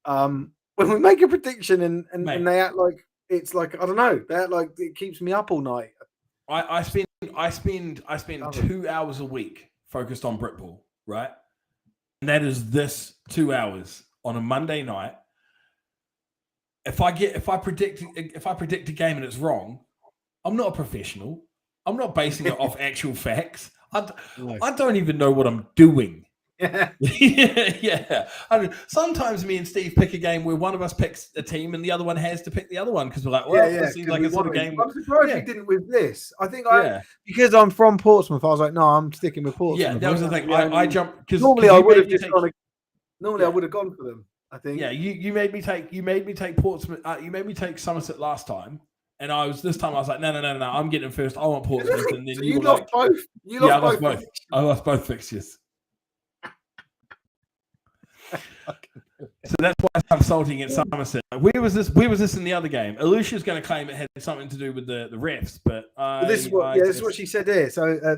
we make a prediction and they act like it's like I don't know. They act like it keeps me up all night. I spend 2 hours a week focused on Britball, right? And that is this 2 hours on a Monday night. If I predict a game and it's wrong, I'm not a professional. I'm not basing it off actual facts. I don't even know what I'm doing. Yeah. Sometimes me and Steve pick a game where one of us picks a team and the other one has to pick the other one because we're like, this seems like a sort of game. I'm surprised we didn't with this. I think because I'm from Portsmouth, I was like, no, I'm sticking with Portsmouth. Yeah, that was the thing. I jumped because normally I would have just gone. Normally I would have gone for them. I think. Yeah, you made me take Portsmouth. You made me take Somerset last time. And this time I was like, no, I'm getting it first. I want Portsmouth. And then so you lost both. I lost both. I lost both fixtures. So that's why I'm salting at Somerset. Where was this in the other game? Alicia's going to claim it had something to do with the refs, but this is what she said here. So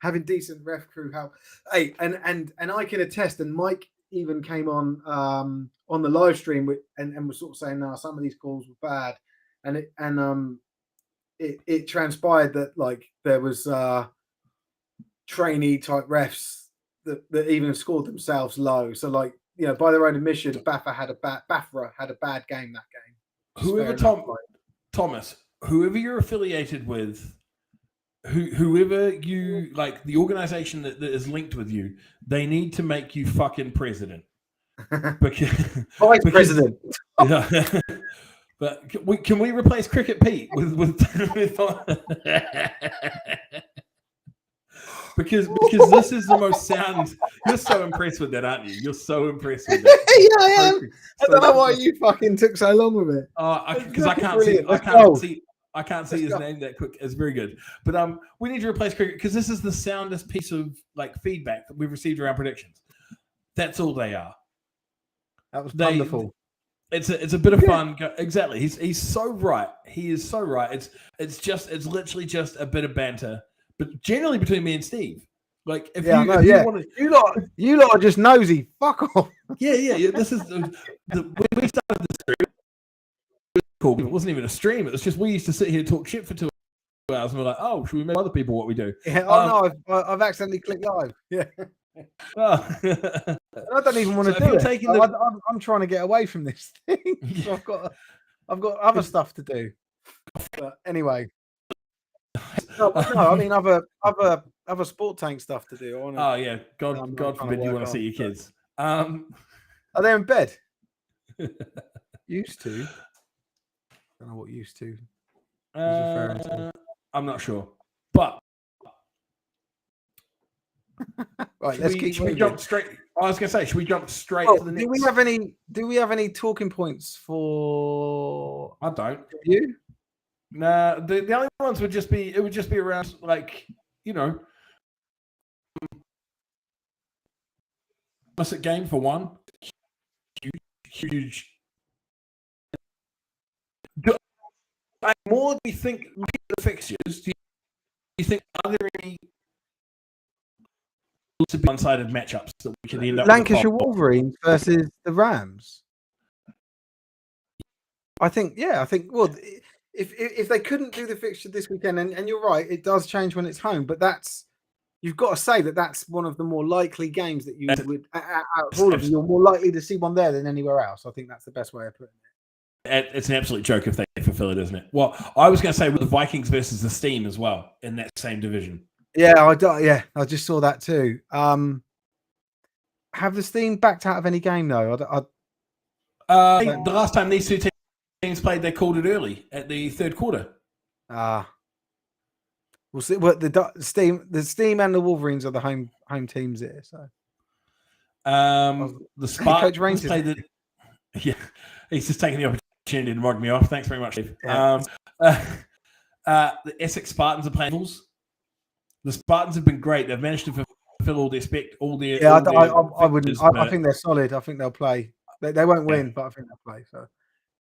having decent ref crew help. Hey, and I can attest. And Mike even came on the live stream and was sort of saying, no, some of these calls were bad. And it transpired that like there was trainee type refs that even scored themselves low. So like by their own admission, Bafra had a bad game that game. Thomas, whoever you're affiliated with, whoever you like, the organization that is linked with you, they need to make you fucking president. Vice president. Yeah. But can we replace Cricket Pete with because this is the most sound. You're so impressed with that, aren't you? You're so impressed with that. Yeah, I am. I don't know why you fucking took so long with it. Because I can't see his name that quick. It's very good. But we need to replace Cricket because this is the soundest piece of like feedback that we've received around predictions. That's all they are. That was wonderful. It's a bit of fun. Exactly. He's so right. He is so right. It's literally just a bit of banter, but generally between me and Steve. Like if you lot are just nosy. Fuck off. Yeah. This is when we started the stream. It was cool. It wasn't even a stream. It was just we used to sit here and talk shit for 2 hours, and we're like, oh, should we make other people what we do? Yeah. No, I've accidentally clicked live. Yeah. I don't even want to do it. I'm trying to get away from this thing. So I've got other stuff to do. But anyway, I mean other sport tank stuff to do. God forbid you want to see your kids. Are they in bed? Used to. I don't know what used to. I'm not sure, but. Right, should we jump straight? I was going to say, should we jump straight to the next? Do we have any talking points for? I don't. You? Nah, the only ones would just be around like Somerset game for one. Huge. More do you think the fixtures? Do you think are there any one-sided matchups that we can end up Lancashire Wolverines versus the Rams? I think well, if they couldn't do the fixture this weekend, and you're right, it does change when it's home, but you've got to say that's one of the more likely games that you would out of all of them, you're more likely to see one there than anywhere else. I think that's the best way of putting it. It's an absolute joke if they fulfill it, isn't it? Well, I was going to say with the Vikings versus the Steam as well in that same division. Yeah, I just saw that too. Have the Steam backed out of any game though? The last time these two teams played, they called it early at the third quarter. We'll see. What the Steam and the Wolverines are the home teams here. So, the Spartans played it. Yeah, he's just taking the opportunity to mug me off. Thanks very much, Steve. Yeah. The Essex Spartans are playing Bulls. The Spartans have been great. They've managed to fulfill all their I wouldn't. fixtures, I think they're solid. I think they'll play. They won't win, but I think they'll play. So,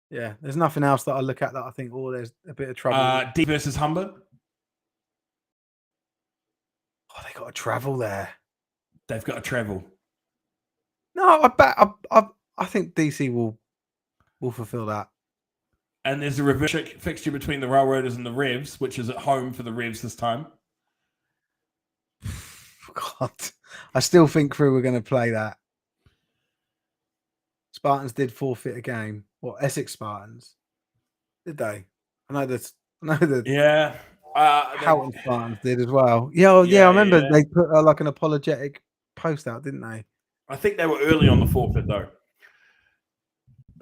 yeah, there's nothing else that I look at that I think, there's a bit of trouble. D versus Humber. Oh, they got to travel there. They've got to travel. No, I think DC will fulfill that. And there's a reverse fixture between the Railroaders and the Revs, which is at home for the Revs this time. God, I still think Crew were going to play that. Spartans did forfeit a game. What, Essex Spartans? Did they? I know that. Yeah. Houghton Spartans did as well. Yeah, I remember they put like an apologetic post out, didn't they? I think they were early on the forfeit though.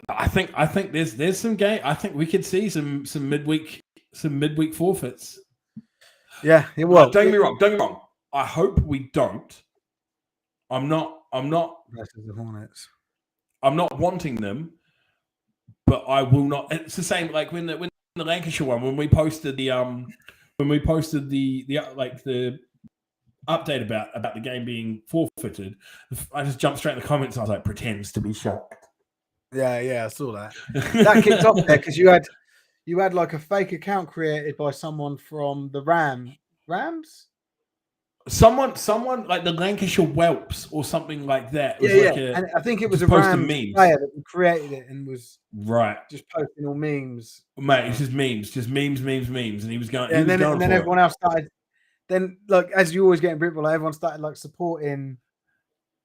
I think there's some game. I think we could see some midweek forfeits. Yeah, it will. Don't get me wrong. I hope we don't. I'm not. Versus the Hornets. I'm not wanting them, but I will not. It's the same like when the Lancashire one, when we posted the update about the game being forfeited, I just jumped straight in the comments. I was like, pretends to be shocked. Yeah, I saw that. That kicked off there because you had like a fake account created by someone from the Rams. Someone like the Lancashire Whelps or something like that. And I think it was a Rams player that created it and was just posting all memes. Mate, it's just memes, and he was going. Yeah, and then everyone else started. Then, like as you always get in Britball, everyone started like supporting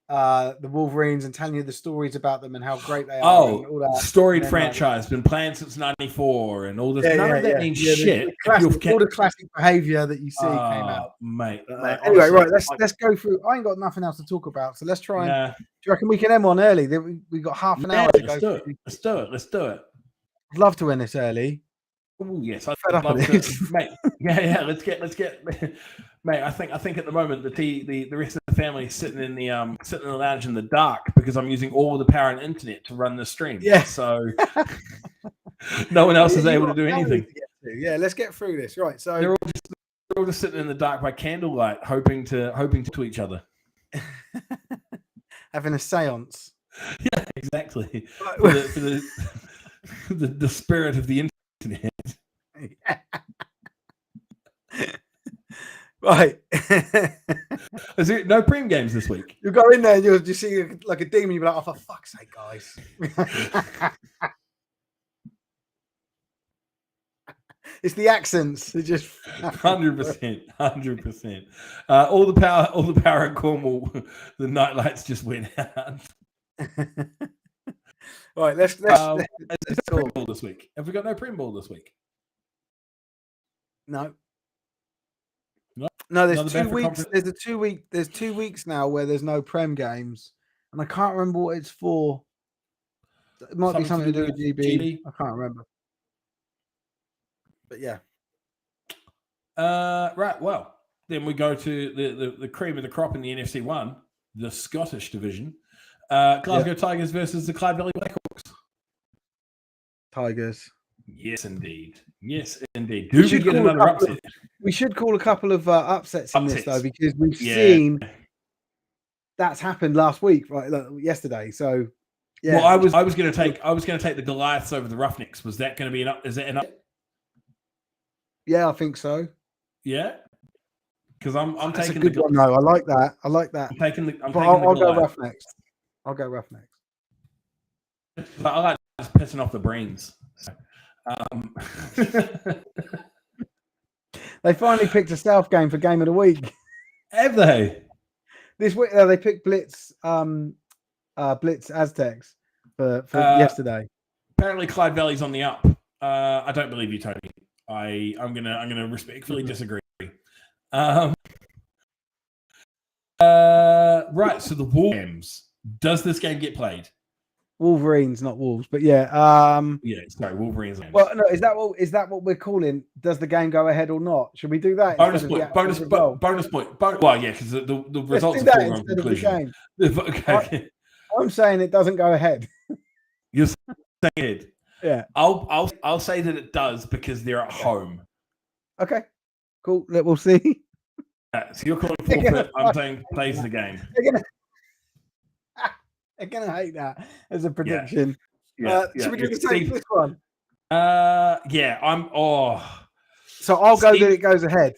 the Wolverines and telling you the stories about them and how great they are. Oh, and all that. Storied franchise, been playing since '94, and all this. None of that means shit. All the classic behaviour that you see came out, mate. Anyway, right, let's go through. I ain't got nothing else to talk about, so let's try and. Do you reckon we can end one early? We got half an hour to go. Let's do it. I'd love to end this early. Oh yes, I'd love to, mate. Yeah. Let's get, mate. I think at the moment the rest of the family is sitting in the lounge in the dark because I'm using all the power and internet to run the stream. Yeah. So no one else is able to do anything. Yeah, let's get through this. Right. So they're all just sitting in the dark by candlelight, hoping to each other, having a séance. Yeah, exactly. For the spirit of the internet. Right. Is it no Prem games this week? You go in there and you'll just see like a demon. You'll be like, oh, for fuck's sake, guys. It's the accents. It just 100%. All the power in Cornwall. The nightlights just went out. Right, let's talk. Prem ball this week. Have we got no Prem ball this week? No. There's 2 weeks. There's 2 weeks now where there's no Prem games, and I can't remember what it's for. It might be something to do with GB. I can't remember. But yeah. Right. Well, then we go to the cream of the crop in the NFC 1, the Scottish division. Glasgow Tigers versus the Clyde Valley Blackhawks. Tigers. Yes, indeed. Do we get another upset? We should call a couple of upsets in this though, because we've seen that's happened last week, right? Yesterday. So, yeah. Well, I was going to take the Goliaths over the Roughnecks. Was that going to be is that an upset? Yeah, I think so. Yeah, because I'm that's taking a good one. No, I like that. I'm taking the. I'll go Roughnecks. But I like just pissing off the brains. So, they finally picked a South game for game of the week. Have they? This week they picked Blitz Aztecs for yesterday. Apparently, Clyde Valley's on the up. I don't believe you, Tony. I'm gonna respectfully disagree. Right. So the Wolves. Does this game get played? Wolverines, not Wolves, but yeah. Sorry, Wolverines. Well, no, is that what we're calling? Does the game go ahead or not? Should we do that? Bonus point. Well, yeah, because the results are foregone conclusion. Okay. I'm saying it doesn't go ahead. You're saying it. Yeah. I'll say that it does because they're at home. Okay, cool. We'll see. So you're calling forfeit. I'm saying plays the game. They're gonna hate that as a prediction. Yeah. Should we do the same for this one? Yeah. So I'll go Steve, that it goes ahead.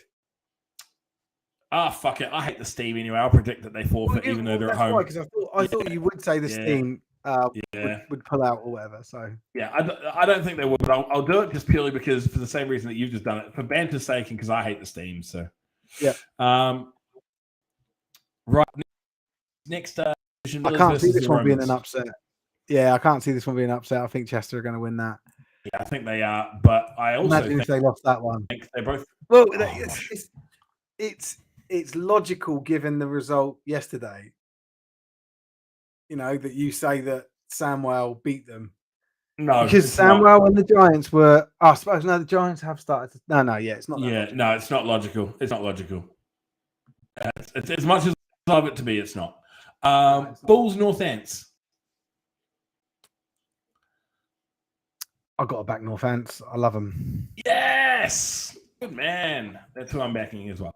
Fuck it. I hate the Steam anyway. I'll predict that they forfeit, even though they're at home. Because I thought you would say the Steam would pull out or whatever. So yeah, I don't think they will, but I'll do it just purely because for the same reason that you've just done it, for banter's sake, and because I hate the Steam. So yeah. Right. Next. I can't see this one being an upset. Yeah, I can't see this one being an upset. I think Chester are going to win that. Yeah, I think they are, but I also imagine if they lost that one. Think they both. Well, it's logical given the result yesterday. You know that you say that Samwell beat them. No, because Samwell and the Giants were. I suppose no, the Giants have started. No, yeah, it's not. Yeah, no, it's not logical. It's not logical. It's as much as I love it to be, it's not. Bulls North Ants. I got to back North Ants. I love them. Yes, good man. That's who I'm backing as well.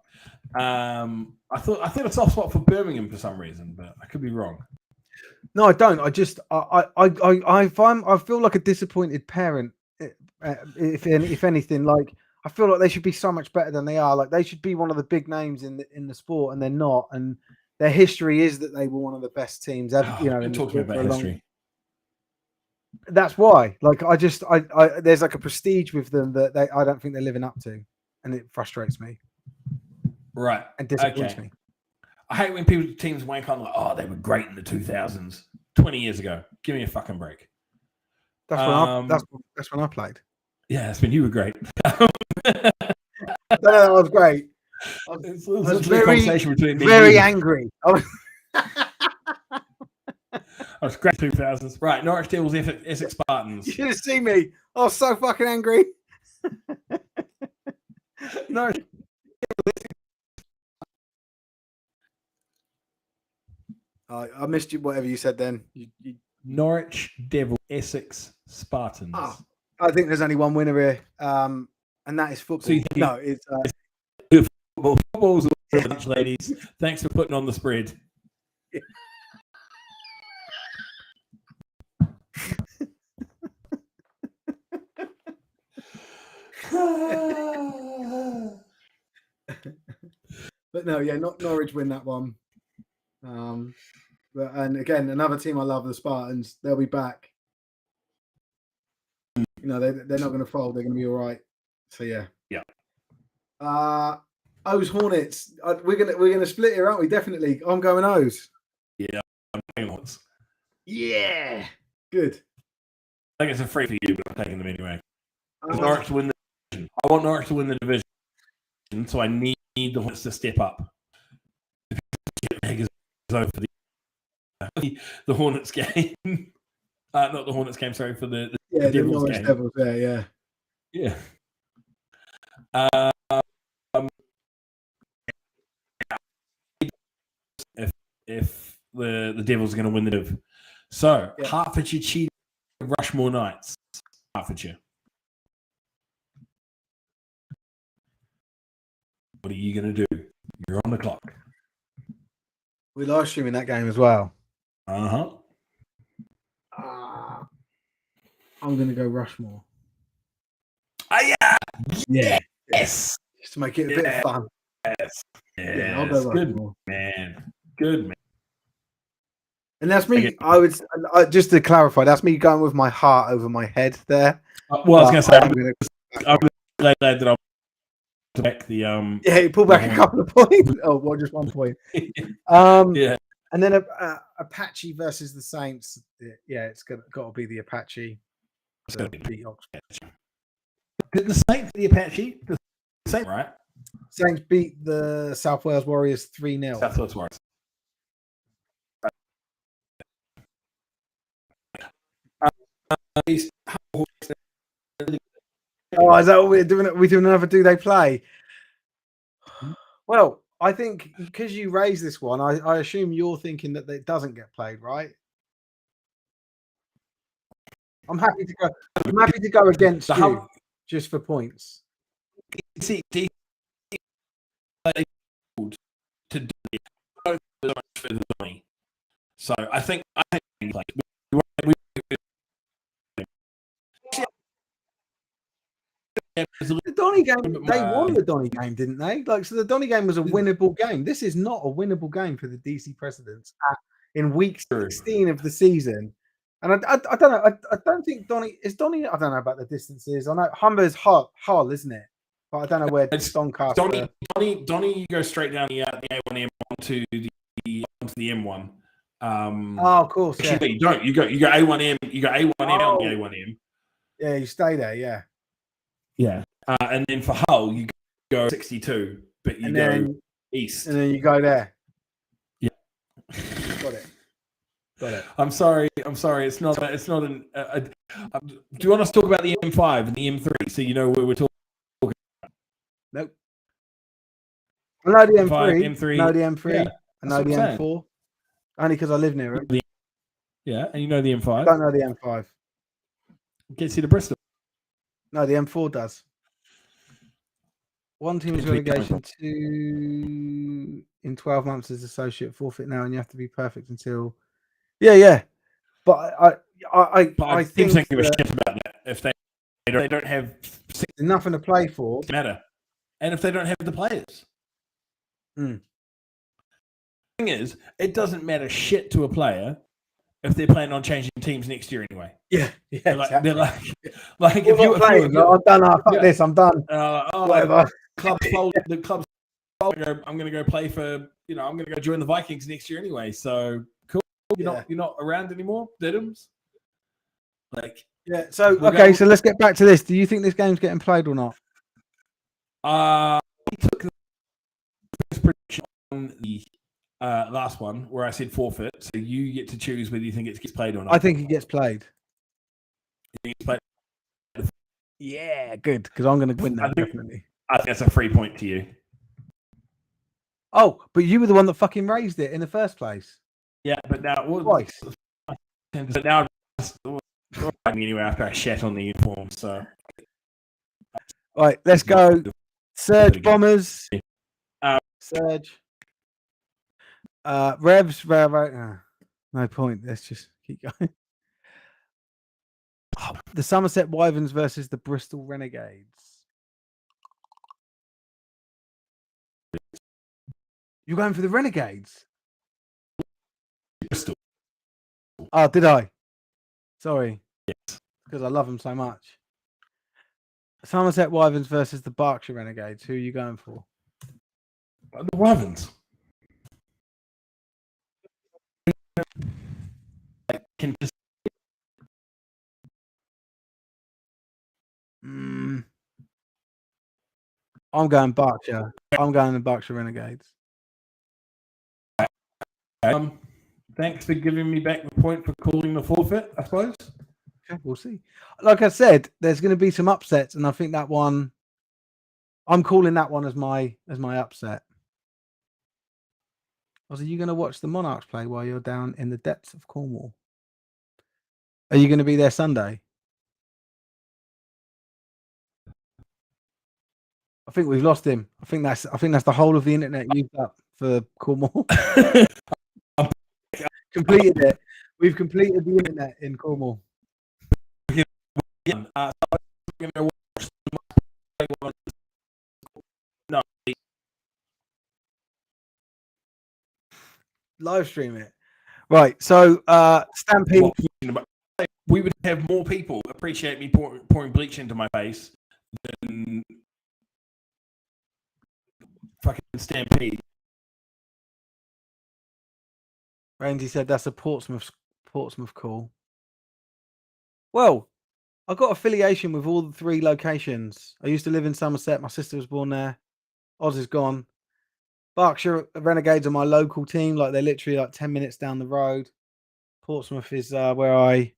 I thought a soft spot for Birmingham for some reason, but I could be wrong. No, I don't. I just I feel like a disappointed parent. If anything, like I feel like they should be so much better than they are. Like they should be one of the big names in the sport, and they're not. And their history is that they were one of the best teams ever. You know, in talking about history. That's why. Like I there's like a prestige with them that I don't think they're living up to, and it frustrates me. Right. And disappoints me. I hate when teams wank on like, oh, they were great in the 2000s, 20 years ago. Give me a fucking break. That's when I played. Yeah, that's when you were great. No, that was great. I was very angry. I was great 2000s. Right, Norwich Devils, Essex Spartans. You should have seen me. I was so fucking angry. Norwich. I missed you. Whatever you said then. Norwich Devil, Essex Spartans. Oh, I think there's only one winner here, and that is football. No, it's football. Football's the lunch, ladies. Thanks for putting on the spread. But no, yeah, not Norwich win that one. And again, another team I love, the Spartans. They'll be back. You know, they're not going to fold. They're going to be all right. So yeah. O's Hornets. We're gonna split here, aren't we? Definitely. I'm going O's. Yeah, I'm going Hornets. Yeah. Good. I think it's a free for you, but I'm taking them anyway. Norwich to win the division. I want Norwich to win the division, so I need the Hornets to step up. For the Hornets game. Not the Hornets game, sorry, for the Devils game. Devils there, yeah. If the Devils are going to win the div. So, Hertfordshire cheating Rushmore Knights. Hertfordshire. What are you going to do? You're on the clock. We live streaming that game as well. I'm going to go Rushmore. Yeah. Yes. Just to make it a bit of fun. Yes. Yeah, I'll go Rushmore. Good man. And that's me. I would just to clarify. That's me going with my heart over my head there. Well, I was going to say, I'm glad that I'm to back the you pull back a couple of points. Oh, well, just 1 point. And then Apache versus the Saints. Yeah, it's got to be the Apache. Beat Oxford. Did the Saints the Apache? The Saints, right? Saints beat the South Wales Warriors 3-0. South Wales Warriors. Oh, is that what we're doing? We're doing another Do They Play? Well, I think because you raised this one, I assume you're thinking that it doesn't get played, right? I'm happy to go. I'm happy to go against you just for points. DC to do it so much further than me. So I think like the Donny game, they won the Donny game, didn't they? Like, so the Donny game was a winnable game. This is not a winnable game for the DC Presidents in week 16 of the season. And I don't know. I don't think Donny is Donny. I don't know about the distances. I know Humber's Hull, isn't it? But I don't know where Doncaster. Donny, you go straight down the A1M onto the M1. Of course. Yeah. You don't. You go A1M. You go A1M on the A1M. Yeah, you stay there. Yeah. Yeah. And then for Hull, you go 62, but you go east, and then you go there. Yeah. Got it. I'm sorry. It's not an. Do you want us to talk about the M5 and the M3 so you know where we're talking? Nope. I know the M3. M3. Know the M3. Yeah, I know the M4. Only because I live near it. Yeah, and you know the M5. I don't know the M5. Gets you to Bristol. No, the M4 does. One team's relegation, 2 in 12 months as associate, forfeit now, and you have to be perfect until. Yeah. But I think don't give a shit about that if they don't have nothing to play for. Matter, and if they don't have the players. The thing is, it doesn't matter shit to a player if they're planning on changing teams next year anyway. Yeah, they're like if you're playing, I'm done. Fuck this, I'm done. Whatever. The club's folding. I'm going to go play for. I'm going to go join the Vikings next year anyway. So cool. You're not around anymore, Diddums. So okay, so let's get back to this. Do you think this game's getting played or not? We took the prediction on the last one where I said forfeit, so you get to choose whether you think it gets played or not. I think it gets played. You think it's played? Yeah, good, because I'm going to win that definitely. I think that's a free point to you. Oh, but you were the one that fucking raised it in the first place. Yeah, but now twice. But now anyway after I shat on the uniform. So, right, let's go. Surge Bombers. Surge. Revs. No point. Let's just keep going. The Somerset Wyverns versus the Bristol Renegades. You're going for the Renegades? Bristol. Oh, did I? Sorry. Yes. Because I love them so much. Somerset Wyverns versus the Berkshire Renegades. Who are you going for? The Wyverns. I'm going Berkshire. I'm going the Berkshire Renegades. Thanks for giving me back the point for calling the forfeit, I suppose. Okay, we'll see. Like I said, there's going to be some upsets, and I think that one, I'm calling that one as my upset. Are you going to watch the Monarchs play while you're down in the depths of Cornwall? Are you going to be there Sunday? I think we've lost him. I think that's the whole of the internet used up for Cornwall. Completed it. We've completed the internet in Cornwall. Live stream it. Right. So Stampede. We would have more people appreciate me pouring bleach into my face than fucking Stampede. Randy said that's a Portsmouth call. Well, I've got affiliation with all the 3 locations. I used to live in Somerset. My sister was born there. Oz is gone. Berkshire Renegades are my local team. Like, they're literally like 10 minutes down the road. Portsmouth is where I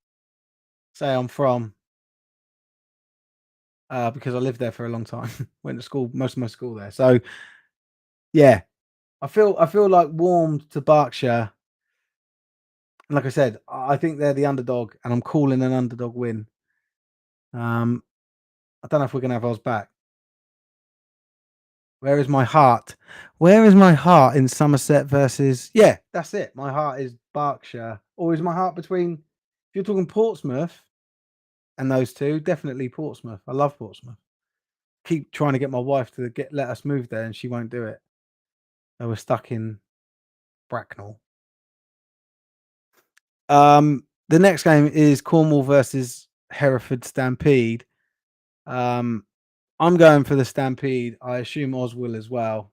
say I'm from. Because I lived there for a long time. Went to school, most of my school there. So, yeah. I feel like warmed to Berkshire. And like I said, I think they're the underdog, and I'm calling an underdog win. I don't know if we're going to have Oz back. Where is my heart? Where is my heart in Somerset versus? Yeah, that's it. My heart is Berkshire. Or is my heart between? If you're talking Portsmouth and those two, definitely Portsmouth. I love Portsmouth. Keep trying to get my wife to let us move there, and she won't do it. So we're stuck in Bracknell. The next game is Cornwall versus Hereford Stampede. I'm going for the Stampede. I assume Oz will as well.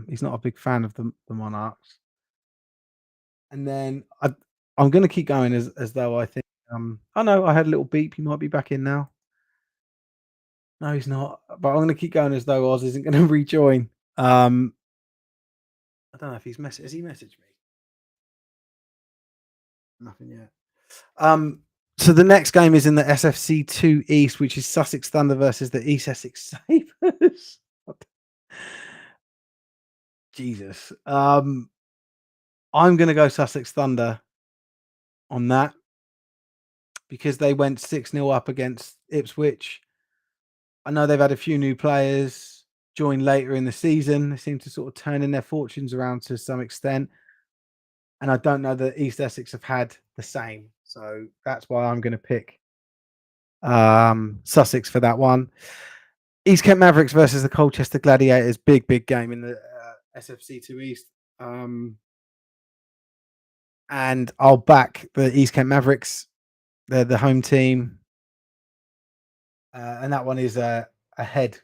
He's not a big fan of the Monarchs. And then I'm going to keep going as though I think. Oh no, I had a little beep. He might be back in now. No, he's not. But I'm going to keep going as though Oz isn't going to rejoin. I don't know if he's messaged. Has he messaged me? Nothing yet. So the next game is in the SFC 2 East, which is Sussex Thunder versus the East Essex Sabres. Jesus. I'm going to go Sussex Thunder on that because they went 6-0 up against Ipswich. I know they've had a few new players join later in the season. They seem to sort of turning their fortunes around to some extent. And I don't know that East Essex have had the same. So that's why I'm going to pick Sussex for that one. East Kent Mavericks versus the Colchester Gladiators. Big game in the SFC2 East. And I'll back the East Kent Mavericks. They're the home team. And that one is a head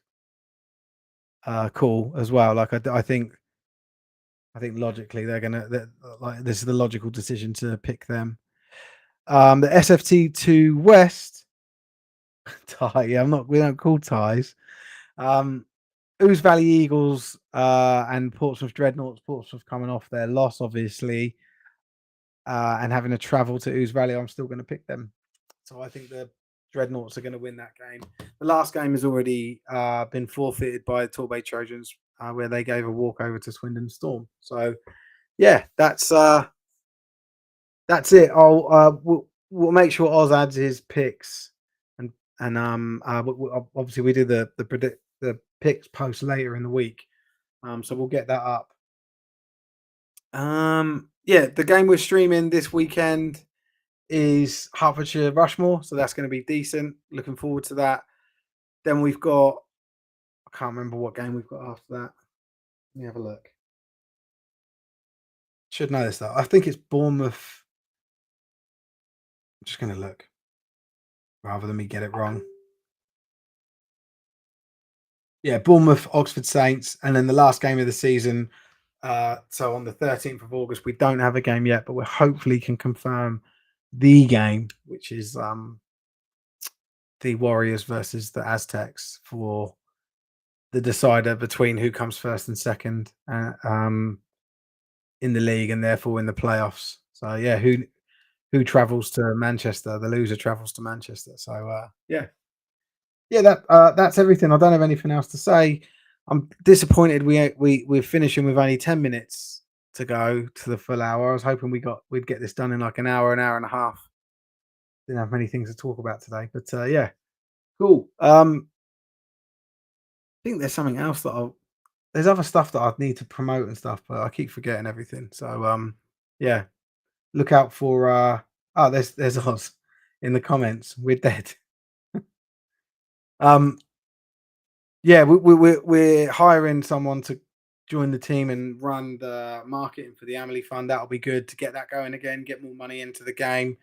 call as well. Like I think logically they're like this is the logical decision to pick them. The SFT2 West tie. Yeah, we don't call ties. Ouse Valley Eagles and Portsmouth Dreadnoughts. Portsmouth coming off their loss, obviously, and having to travel to Ouse Valley. I'm still going to pick them. So I think the Dreadnoughts are going to win that game. The last game has already been forfeited by the Torbay Trojans, where they gave a walkover to Swindon Storm. So yeah, that's it. We'll make sure Oz adds his picks, and obviously we do the picks post later in the week. So we'll get that up. Yeah, the game we're streaming this weekend is Hertfordshire Rushmore, so that's going to be decent. Looking forward to that. Then we've got, I can't remember what game we've got after that. Let me have a look. Should know this though. I think it's Bournemouth. I'm just going to look rather than me get it wrong. Yeah, Bournemouth, Oxford Saints, and then the last game of the season. So on the 13th of August, we don't have a game yet, but we hopefully can confirm the game, which is the Warriors versus the Aztecs for the decider between who comes first and second in the league and therefore in the playoffs. So yeah, who travels to Manchester? The loser travels to Manchester. So yeah, that's everything. I don't have anything else to say. I'm disappointed we're finishing with only 10 minutes to go to the full hour. I was hoping we'd get this done in like an hour and a half. Didn't have many things to talk about today, but yeah, cool. I think there's something else there's other stuff that I'd need to promote and stuff, but I keep forgetting everything. So yeah, look out for there's Oz in the comments. We're dead. Yeah, we're hiring someone to join the team and run the marketing for the Amelie Fund. That'll be good to get that going again, get more money into the game.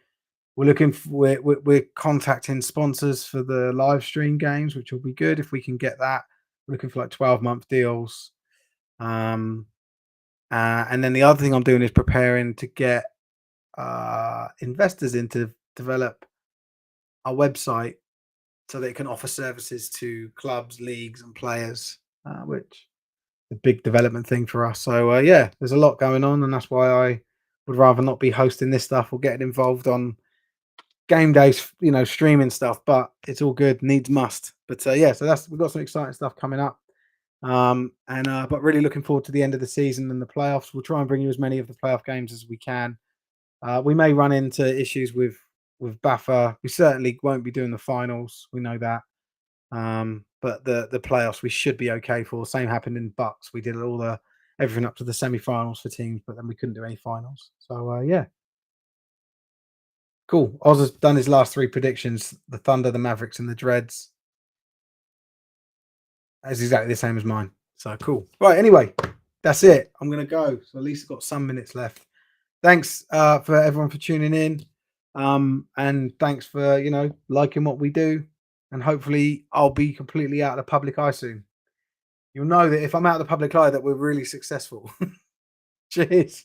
We're contacting sponsors for the live stream games, which will be good if we can get that. We're looking for like 12-month deals. And then the other thing I'm doing is preparing to get investors in to develop our website so they can offer services to clubs, leagues, and players, which is a big development thing for us. So yeah, there's a lot going on, and that's why I would rather not be hosting this stuff or getting involved on game days, streaming stuff. But it's all good, needs must. But yeah, so we've got some exciting stuff coming up. But really looking forward to the end of the season and the playoffs. We'll try and bring you as many of the playoff games as we can. We may run into issues with Baffa. We certainly won't be doing the finals. We know that. But the playoffs we should be okay for. Same happened in Bucks. We did everything up to the semi-finals for teams, but then we couldn't do any finals. So yeah. Cool. Oz has done his last 3 predictions: the Thunder, the Mavericks, and the Dreads. That's exactly the same as mine. So cool. Right. Anyway, that's it. I'm gonna go. So at least I've got some minutes left. Thanks for everyone for tuning in, and thanks for liking what we do. And hopefully, I'll be completely out of the public eye soon. You'll know that if I'm out of the public eye, that we're really successful. Cheers.